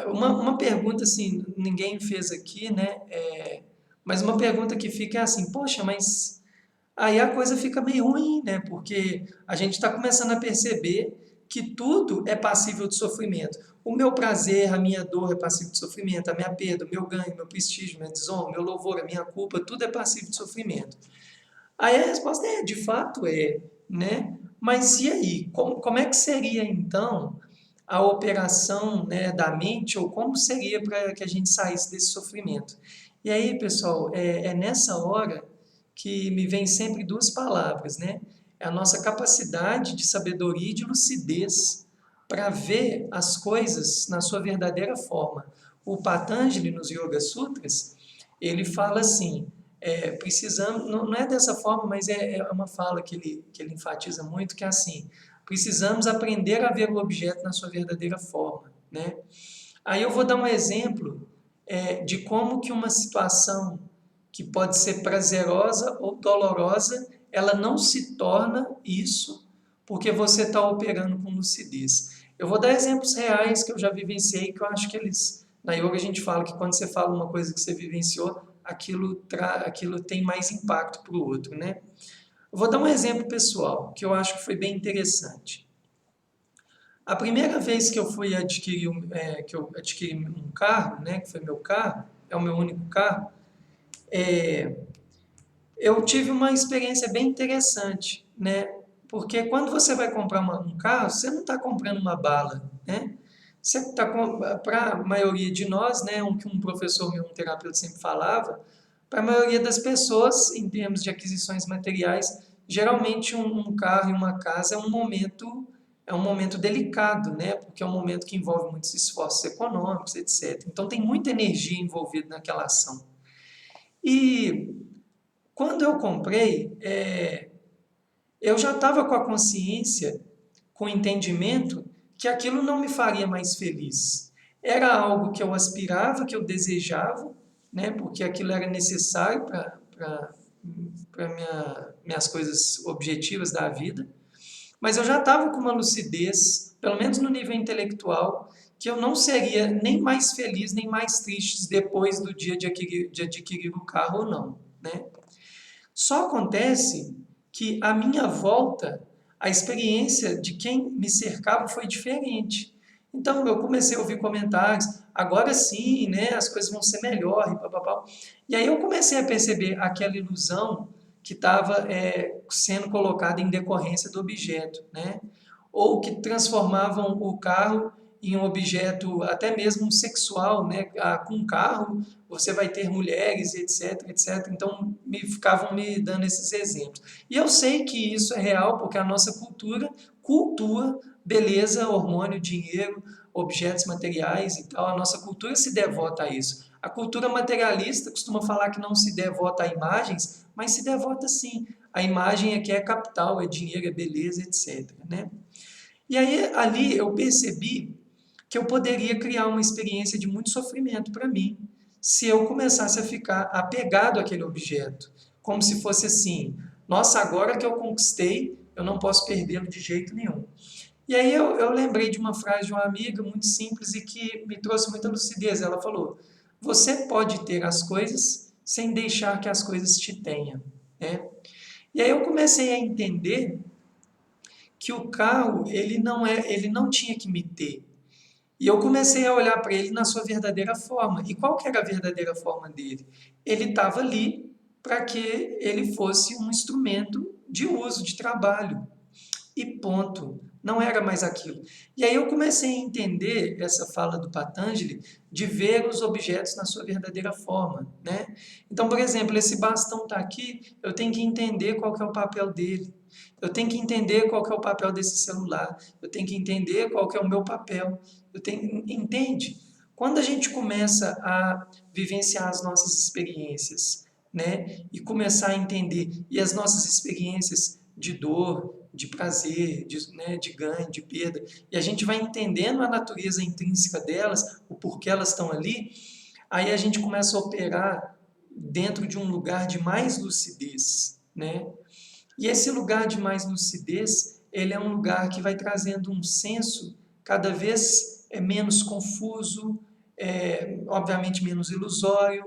uma pergunta assim, ninguém fez aqui, né? Mas uma pergunta que fica é assim, poxa, mas aí a coisa fica meio ruim, né? Porque a gente está começando a perceber que tudo é passível de sofrimento. O meu prazer, a minha dor é passível de sofrimento, a minha perda, o meu ganho, meu prestígio, minha desonra, meu louvor, a minha culpa, tudo é passível de sofrimento. Aí a resposta é, de fato é, né? Mas e aí? Como é que seria então a operação, né, da mente, ou como seria para que a gente saísse desse sofrimento? E aí, pessoal, é nessa hora que me vem sempre duas palavras, né? É a nossa capacidade de sabedoria e de lucidez para ver as coisas na sua verdadeira forma. O Patanjali, nos Yoga Sutras, ele fala assim, precisamos, não é dessa forma, mas é uma fala que ele enfatiza muito, que é assim, precisamos aprender a ver o objeto na sua verdadeira forma, né? Aí eu vou dar um exemplo de como que uma situação que pode ser prazerosa ou dolorosa, ela não se torna isso porque você está operando com lucidez. Eu vou dar exemplos reais que eu já vivenciei, que eu acho que eles... Na yoga a gente fala que quando você fala uma coisa que você vivenciou, aquilo tem mais impacto para o outro, né? Eu vou dar um exemplo pessoal, que eu acho que foi bem interessante. A primeira vez que eu fui adquirir que eu adquiri um carro, né, que foi meu carro, é o meu único carro, eu tive uma experiência bem interessante, né? Porque quando você vai comprar um carro, você não está comprando uma bala, né? Você está para a maioria de nós, né? Que um professor meu, um terapeuta sempre falava, para a maioria das pessoas, em termos de aquisições materiais, geralmente um carro e uma casa é um momento delicado, né? Porque é um momento que envolve muitos esforços econômicos, etc. Então tem muita energia envolvida naquela ação. E quando eu comprei, eu já estava com a consciência, com o entendimento que aquilo não me faria mais feliz. Era algo que eu aspirava, que eu desejava, né, porque aquilo era necessário para minhas coisas objetivas da vida, mas eu já estava com uma lucidez, pelo menos no nível intelectual, que eu não seria nem mais feliz, nem mais triste depois do dia de adquirir o carro ou não, né? Só acontece que à minha volta, a experiência de quem me cercava foi diferente. Então eu comecei a ouvir comentários, agora sim, né, as coisas vão ser melhor, e papapá. E aí eu comecei a perceber aquela ilusão que estava sendo colocada em decorrência do objeto, né? Ou que transformavam o carro em um objeto até mesmo sexual, né? Com um carro você vai ter mulheres, etc, etc. Então ficavam me dando esses exemplos. E eu sei que isso é real porque a nossa cultura cultua beleza, hormônio, dinheiro, objetos materiais e tal. A nossa cultura se devota a isso. A cultura materialista costuma falar que não se devota a imagens, mas se devota sim. A imagem é capital, é dinheiro, é beleza, etc, né? E aí ali eu percebi que eu poderia criar uma experiência de muito sofrimento para mim, se eu começasse a ficar apegado àquele objeto, como se fosse assim, nossa, agora que eu conquistei, eu não posso perdê-lo de jeito nenhum. E aí eu lembrei de uma frase de uma amiga muito simples e que me trouxe muita lucidez. Ela falou, você pode ter as coisas sem deixar que as coisas te tenham, né? E aí eu comecei a entender que o carro, ele não tinha que me ter. E eu comecei a olhar para ele na sua verdadeira forma. E qual que era a verdadeira forma dele? Ele estava ali para que ele fosse um instrumento de uso, de trabalho. e ponto. Não era mais aquilo. E aí eu comecei a entender essa fala do Patanjali de ver os objetos na sua verdadeira forma, né? Então, por exemplo, esse bastão está aqui, eu tenho que entender qual que é o papel dele. Eu tenho que entender qual que é o papel desse celular. Eu tenho que entender qual que é o meu papel. Entende? Quando a gente começa a vivenciar as nossas experiências, né, e começar a entender, e as nossas experiências de dor, de prazer, né, de ganho, de perda, e a gente vai entendendo a natureza intrínseca delas, o porquê elas estão ali, aí a gente começa a operar dentro de um lugar de mais lucidez, né? E esse lugar de mais lucidez, ele é um lugar que vai trazendo um senso cada vez menos confuso, obviamente menos ilusório,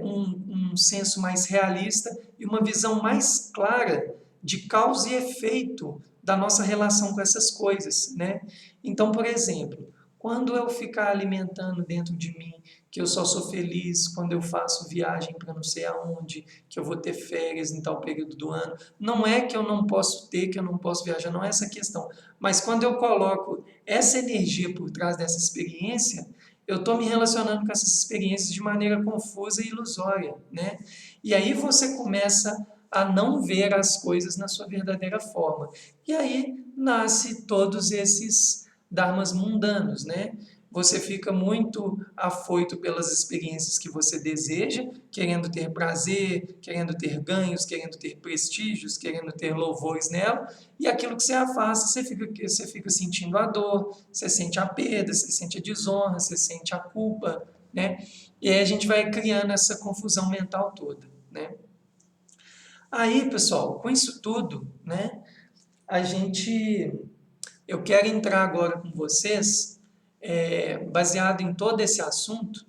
um senso mais realista e uma visão mais clara de causa e efeito da nossa relação com essas coisas, né? Então, por exemplo, quando eu ficar alimentando dentro de mim que eu só sou feliz quando eu faço viagem para não sei aonde, que eu vou ter férias em tal período do ano, não é que eu não posso ter, que eu não posso viajar, não é essa a questão. Mas quando eu coloco essa energia por trás dessa experiência, eu estou me relacionando com essas experiências de maneira confusa e ilusória, né? E aí você começa a não ver as coisas na sua verdadeira forma. E aí nasce todos esses dharmas mundanos, né? Você fica muito afoito pelas experiências que você deseja, querendo ter prazer, querendo ter ganhos, querendo ter prestígios, querendo ter louvores nela, e aquilo que você afasta, você fica sentindo a dor, você sente a perda, você sente a desonra, você sente a culpa, né? E aí a gente vai criando essa confusão mental toda, né? Aí, pessoal, com isso tudo, né, a gente, eu quero entrar agora com vocês, baseado em todo esse assunto,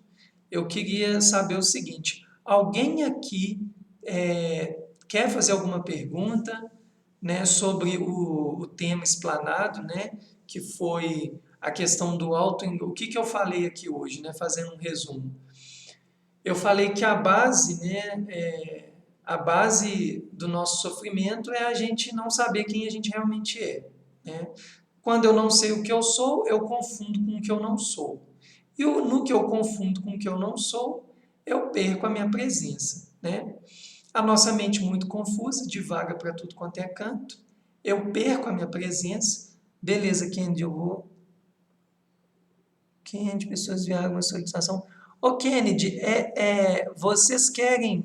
eu queria saber o seguinte: alguém aqui quer fazer alguma pergunta, né, sobre o tema explanado, né, que foi a questão do o que eu falei aqui hoje, né, fazendo um resumo. Eu falei que a base, né, a base do nosso sofrimento é a gente não saber quem a gente realmente é, né? Quando eu não sei o que eu sou, eu confundo com o que eu não sou. E no que eu confundo com o que eu não sou, eu perco a minha presença, né? A nossa mente muito confusa, divaga para tudo quanto é canto. Eu perco a minha presença. Beleza, Kennedy, eu vou. Kennedy, pessoas vieram uma solicitação. Ô, Kennedy, vocês querem.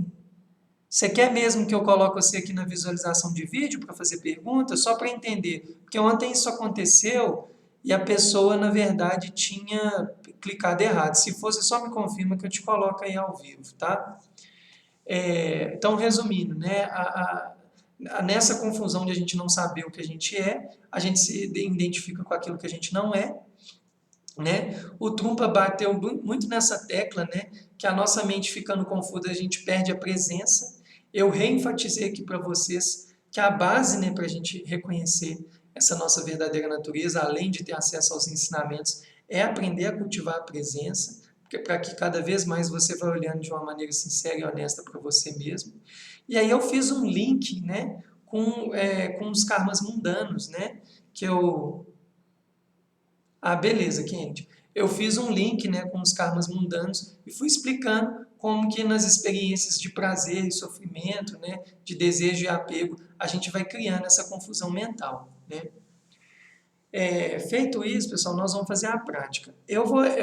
Você quer mesmo que eu coloque você aqui na visualização de vídeo para fazer perguntas? Só para entender. Porque ontem isso aconteceu e a pessoa, na verdade, tinha clicado errado. Se fosse, só me confirma que eu te coloco aí ao vivo, tá? Então, resumindo, né, nessa confusão de a gente não saber o que a gente se identifica com aquilo que a gente não é, né? O Trumpa bateu muito nessa tecla, né, que a nossa mente ficando confusa, a gente perde a presença. Eu reenfatizei aqui para vocês que a base, né, para a gente reconhecer essa nossa verdadeira natureza, além de ter acesso aos ensinamentos, é aprender a cultivar a presença, para que cada vez mais você vá olhando de uma maneira sincera e honesta para você mesmo. E aí eu fiz um link, né, com os karmas mundanos, né, que eu... Ah, beleza, Kennedy. Eu fiz um link, né, com os karmas mundanos e fui explicando como que nas experiências de prazer e sofrimento, né, de desejo e apego, a gente vai criando essa confusão mental, né? Feito isso, pessoal, nós vamos fazer a prática.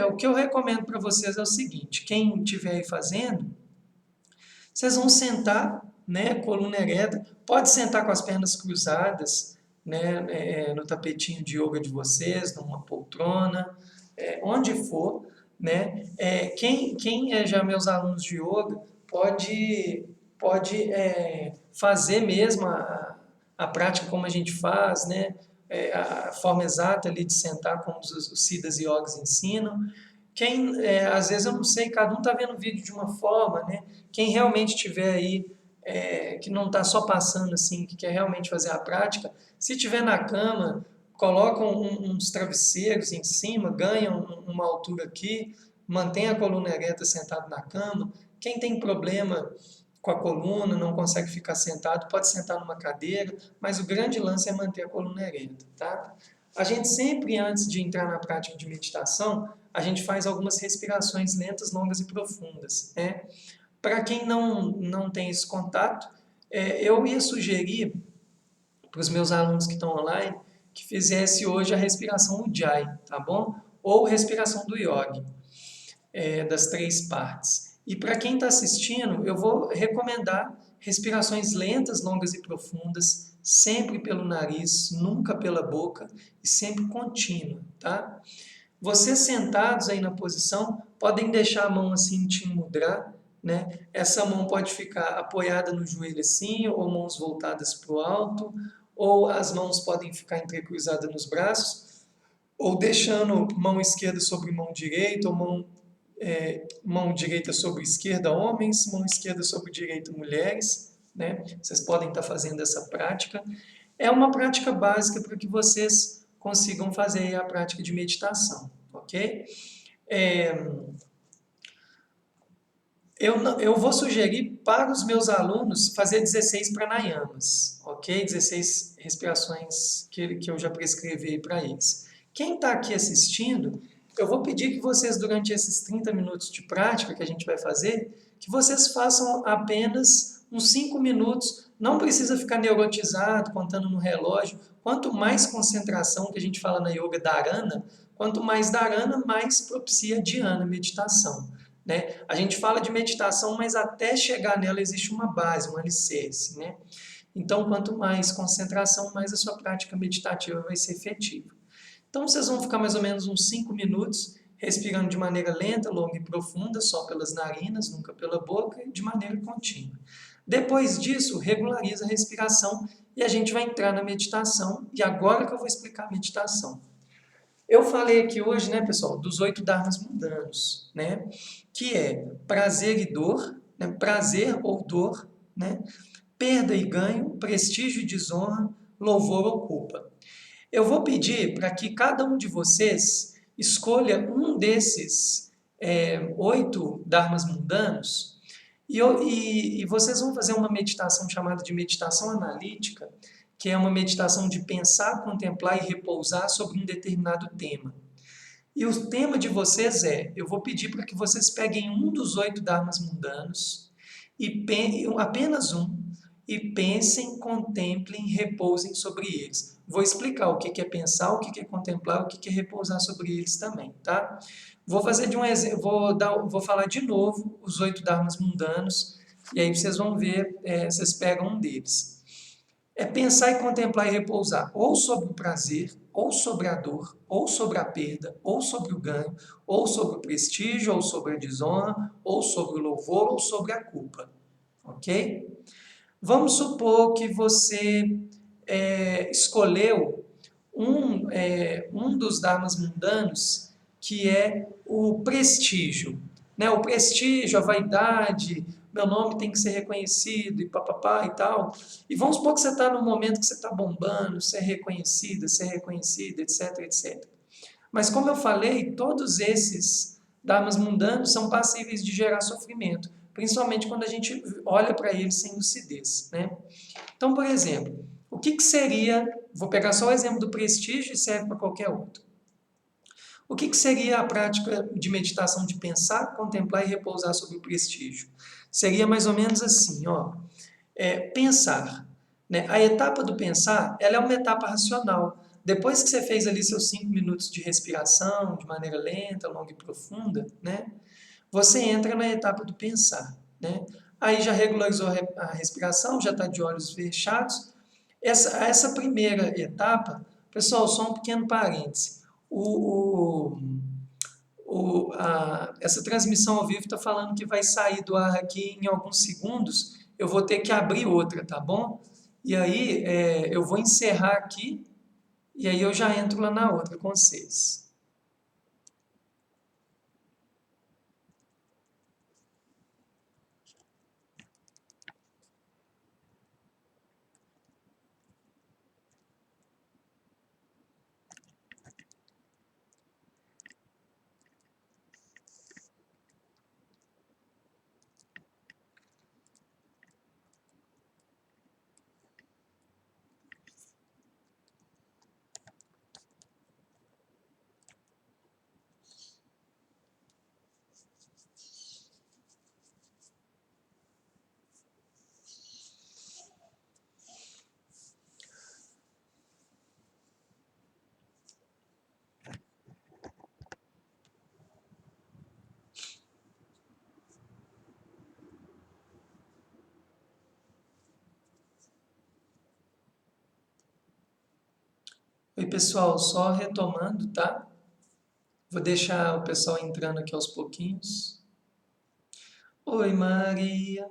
O que eu recomendo para vocês é o seguinte: quem estiver aí fazendo, vocês vão sentar, né, coluna ereta, pode sentar com as pernas cruzadas, né, no tapetinho de yoga de vocês, numa poltrona, onde for, né. Quem é já meus alunos de yoga pode fazer mesmo a prática como a gente faz, né, a forma exata ali de sentar como os siddhas e yogas ensinam. Às vezes eu não sei, cada um está vendo o vídeo de uma forma, né? Quem realmente tiver aí, que não está só passando assim, que quer realmente fazer a prática, se tiver na cama, coloca uns travesseiros em cima, ganha uma altura aqui, mantém a coluna ereta sentado na cama. Quem tem problema com a coluna, não consegue ficar sentado, pode sentar numa cadeira, mas o grande lance é manter a coluna ereta, tá? A gente sempre, antes de entrar na prática de meditação, a gente faz algumas respirações lentas, longas e profundas, né? Para quem não tem esse contato, eu ia sugerir para os meus alunos que estão online que fizesse hoje a respiração Ujjayi, tá bom? Ou respiração do Yogi, das 3 partes. E para quem está assistindo, eu vou recomendar respirações lentas, longas e profundas, sempre pelo nariz, nunca pela boca e sempre contínua, tá? Vocês sentados aí na posição, podem deixar a mão assim em Chin Mudra, né? Essa mão pode ficar apoiada no joelho assim, ou mãos voltadas para o alto, ou as mãos podem ficar entrecruzadas nos braços, ou deixando mão esquerda sobre mão direita, ou mão direita sobre esquerda, homens, mão esquerda sobre direita, mulheres, né? Vocês podem estar fazendo essa prática. É uma prática básica para que vocês consigam fazer a prática de meditação, ok? Eu vou sugerir para os meus alunos fazer 16 pranayamas, ok? 16 respirações que eu já prescrevi para eles. Quem está aqui assistindo, eu vou pedir que vocês, durante esses 30 minutos de prática que a gente vai fazer, que vocês façam apenas uns 5 minutos. Não precisa ficar neurotizado, contando no relógio. Quanto mais concentração, que a gente fala na yoga dharana, quanto mais dharana, mais propicia dhyana, meditação. Né? A gente fala de meditação, mas até chegar nela existe uma base, um alicerce. Né? Então, quanto mais concentração, mais a sua prática meditativa vai ser efetiva. Então, vocês vão ficar mais ou menos uns 5 minutos respirando de maneira lenta, longa e profunda, só pelas narinas, nunca pela boca, e de maneira contínua. Depois disso, regulariza a respiração e a gente vai entrar na meditação. E agora que eu vou explicar a meditação. Eu falei aqui hoje, né, pessoal, dos 8 dharmas mundanos, né, que é prazer e dor, né, prazer ou dor, né, perda e ganho, prestígio e desonra, louvor ou culpa. Eu vou pedir para que cada um de vocês escolha um desses 8 dharmas mundanos e vocês vão fazer uma meditação chamada de meditação analítica, que é uma meditação de pensar, contemplar e repousar sobre um determinado tema. E o tema de vocês eu vou pedir para que vocês peguem um dos 8 dharmas mundanos, apenas um, e pensem, contemplem, repousem sobre eles. Vou explicar o que é pensar, o que é contemplar, o que é repousar sobre eles também, tá? Vou fazer de um exemplo, vou falar de novo os 8 dharmas mundanos, e aí vocês vão ver, vocês pegam um deles. É pensar e contemplar e repousar ou sobre o prazer, ou sobre a dor, ou sobre a perda, ou sobre o ganho, ou sobre o prestígio, ou sobre a desonra, ou sobre o louvor, ou sobre a culpa. Ok? Vamos supor que você escolheu um dos dharmas mundanos, que é o prestígio. Né? O prestígio, a vaidade, meu nome tem que ser reconhecido e papapá e tal. E vamos supor que você está num momento que você está bombando, ser reconhecida, etc, etc. Mas como eu falei, todos esses dharmas mundanos são passíveis de gerar sofrimento, principalmente quando a gente olha para eles sem lucidez. Né? Então, por exemplo, o que seria, vou pegar só o exemplo do prestígio e serve para qualquer outro. O que seria a prática de meditação de pensar, contemplar e repousar sobre o prestígio? Seria mais ou menos assim, ó, pensar. Né? A etapa do pensar, ela é uma etapa racional. Depois que você fez ali seus 5 minutos de respiração, de maneira lenta, longa e profunda, né? Você entra na etapa do pensar. Né? Aí já regularizou a respiração, já está de olhos fechados. Essa primeira etapa, pessoal, só um pequeno parêntese. Essa transmissão ao vivo está falando que vai sair do ar aqui em alguns segundos. Eu vou ter que abrir outra, tá bom? E aí eu vou encerrar aqui e aí eu já entro lá na outra com vocês. Oi, pessoal, só retomando, tá? Vou deixar o pessoal entrando aqui aos pouquinhos. Oi, Maria.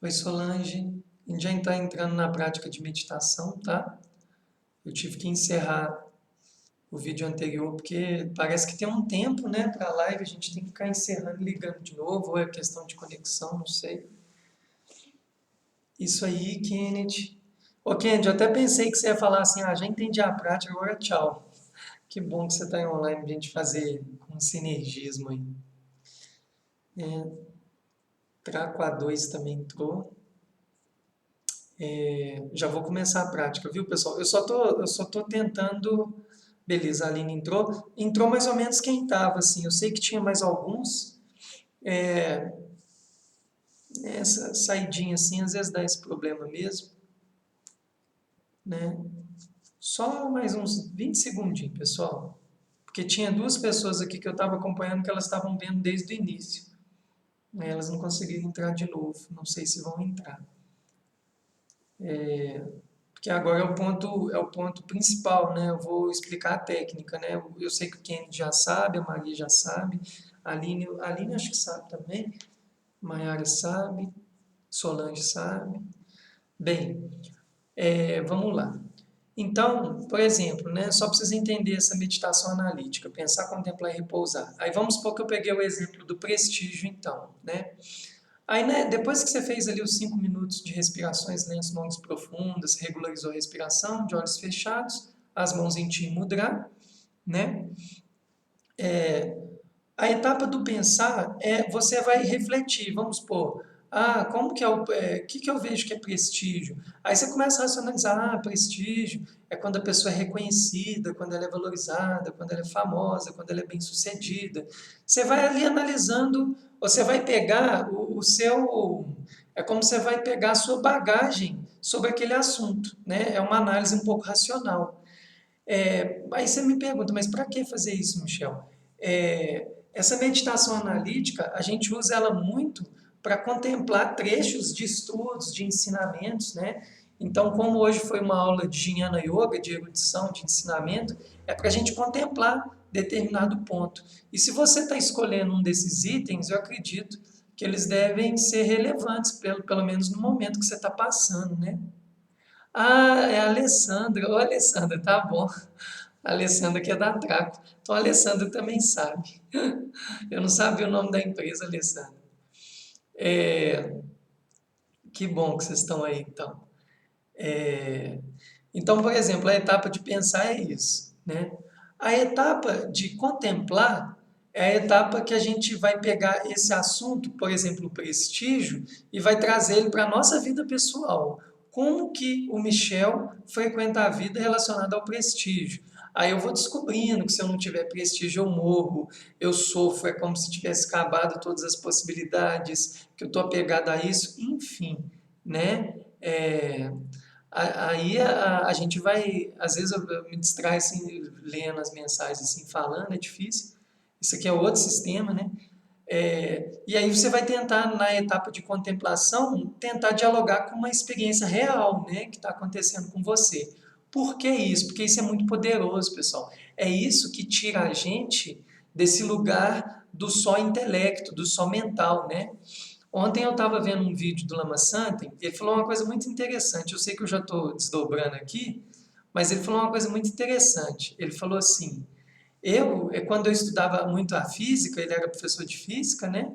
Oi, Solange. A gente já está entrando na prática de meditação, tá? Eu tive que encerrar o vídeo anterior porque parece que tem um tempo, né, para a live, a gente tem que ficar encerrando e ligando de novo, ou é questão de conexão, não sei. Isso aí, Kenneth. Ô, Kenneth, eu até pensei que você ia falar assim, já entendi a prática, agora tchau. Que bom que você está em online para a gente fazer com sinergismo aí. Traco A2 também entrou. Já vou começar a prática, viu, pessoal? Eu só tô tentando. Beleza, a Aline entrou. Entrou mais ou menos quem estava, assim. Eu sei que tinha mais alguns. Essa saidinha assim, às vezes dá esse problema mesmo, né? Só mais uns 20 segundinhos, pessoal. Porque tinha duas pessoas aqui que eu estava acompanhando que elas estavam vendo desde o início. Elas não conseguiram entrar de novo. Não sei se vão entrar. Porque agora é o ponto principal, né? Eu vou explicar a técnica, né? Eu sei que o Ken já sabe, a Maria já sabe, a Aline acho que sabe também, Maiara sabe, Solange sabe. Bem, vamos lá. Então, por exemplo, né, só precisa entender essa meditação analítica, pensar, contemplar e repousar. Aí vamos supor que eu peguei o exemplo do prestígio, então, né? Aí, né, depois que você fez ali os 5 minutos de respirações lentas, longas, profundas, regularizou a respiração, de olhos fechados, as mãos em Ti Mudra, né? A etapa do pensar é você vai refletir, vamos supor, como que é que eu vejo que é prestígio? Aí você começa a racionalizar, prestígio é quando a pessoa é reconhecida, quando ela é valorizada, quando ela é famosa, quando ela é bem-sucedida. Você vai ali analisando, você vai pegar o seu, é como você vai pegar a sua bagagem sobre aquele assunto, né? É uma análise um pouco racional. Aí você me pergunta, mas para que fazer isso, Michel? Essa meditação analítica, a gente usa ela muito para contemplar trechos de estudos, de ensinamentos, né? Então, como hoje foi uma aula de Jnana Yoga, de erudição, de ensinamento, é para a gente contemplar determinado ponto. E se você está escolhendo um desses itens, eu acredito que eles devem ser relevantes, pelo menos no momento que você está passando, né? É a Alessandra. Ô, Alessandra, tá bom. A Alessandra que é da Traco. Então, a Alessandra também sabe. Eu não sabia o nome da empresa, Alessandra. É, que bom que vocês estão aí, então. É, então, por exemplo, a etapa de pensar é isso, né? A etapa de contemplar é a etapa que a gente vai pegar esse assunto, por exemplo, o prestígio, e vai trazer ele para a nossa vida pessoal. Como que o Michel frequenta a vida relacionada ao prestígio? Aí eu vou descobrindo que se eu não tiver prestígio eu morro, eu sofro, é como se tivesse acabado todas as possibilidades, que eu estou apegado a isso, enfim, né? Aí a gente vai, às vezes eu me distraio assim, lendo as mensagens assim, falando, é difícil. Isso aqui é outro sistema, né? E aí você vai tentar, na etapa de contemplação, tentar dialogar com uma experiência real, né, que está acontecendo com você. Por que isso? Porque isso é muito poderoso, pessoal. É isso que tira a gente desse lugar do só intelecto, do só mental, né? Ontem eu estava vendo um vídeo do Lama Santen, e ele falou uma coisa muito interessante. Eu sei que eu já estou desdobrando aqui, mas ele falou uma coisa muito interessante. Ele falou assim: quando eu estudava muito a física, ele era professor de física, né?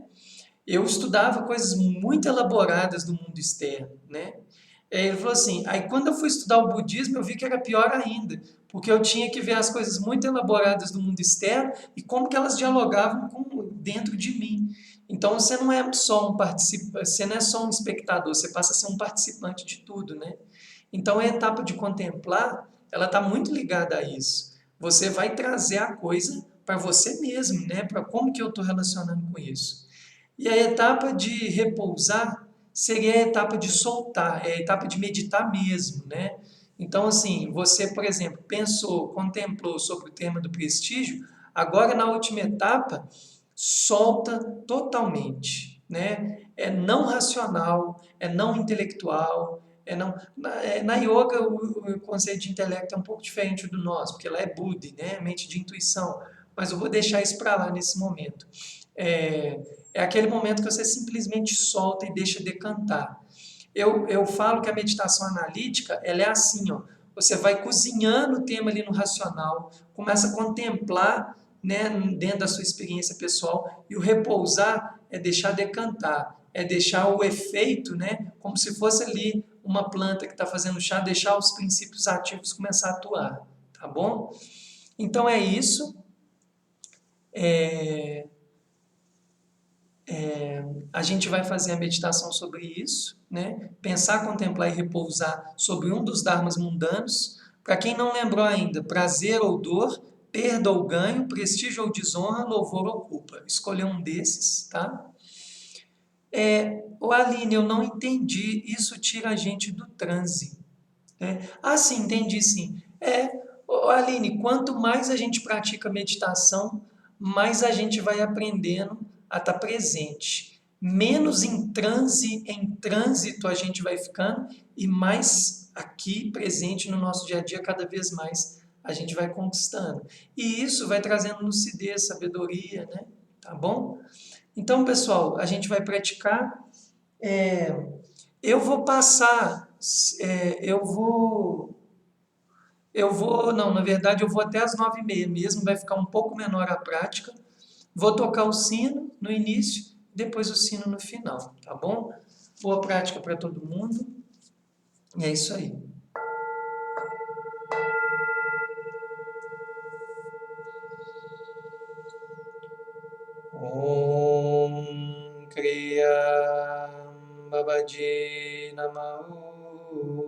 Eu estudava coisas muito elaboradas do mundo externo, né? Ele falou assim, aí quando eu fui estudar o budismo, eu vi que era pior ainda, porque eu tinha que ver as coisas muito elaboradas do mundo externo e como que elas dialogavam dentro de mim. Então você não é só um participante, você não é só um espectador, você passa a ser um participante de tudo, né? Então a etapa de contemplar, ela está muito ligada a isso. Você vai trazer a coisa para você mesmo, né? Para como que eu estou relacionando com isso. E a etapa de repousar seria a etapa de soltar, é a etapa de meditar mesmo, né? Então, assim, você, por exemplo, pensou, contemplou sobre o tema do prestígio, agora na última etapa, solta totalmente, né? É não racional, é não intelectual, é não... Na yoga, o conceito de intelecto é um pouco diferente do nosso, porque lá é buddhi, né? Mente de intuição, mas eu vou deixar isso para lá nesse momento. É aquele momento que você simplesmente solta e deixa decantar. Eu falo que a meditação analítica, ela é assim, ó, você vai cozinhando o tema ali no racional, começa a contemplar, né, dentro da sua experiência pessoal, e o repousar é deixar decantar, é deixar o efeito, né, como se fosse ali uma planta que está fazendo chá, deixar os princípios ativos começar a atuar, tá bom? Então é isso. A gente vai fazer a meditação sobre isso, né? Pensar, contemplar e repousar sobre um dos dharmas mundanos. Para quem não lembrou ainda, prazer ou dor, perda ou ganho, prestígio ou desonra, louvor ou culpa. Escolher um desses, tá? Aline, eu não entendi, isso tira a gente do transe. Né? Ah, sim, entendi sim. Aline, quanto mais a gente pratica meditação, mais a gente vai aprendendo a estar presente. Menos em trânsito a gente vai ficando e mais aqui presente no nosso dia a dia, cada vez mais a gente vai conquistando. E isso vai trazendo lucidez, sabedoria, né? Tá bom? Então, pessoal, a gente vai praticar. Eu vou passar, não, na verdade eu vou até as 9h30 mesmo, vai ficar um pouco menor a prática. Vou tocar o sino no início, depois o sino no final, tá bom? Boa prática para todo mundo. E é isso aí. Om Kriya Babaji Namahu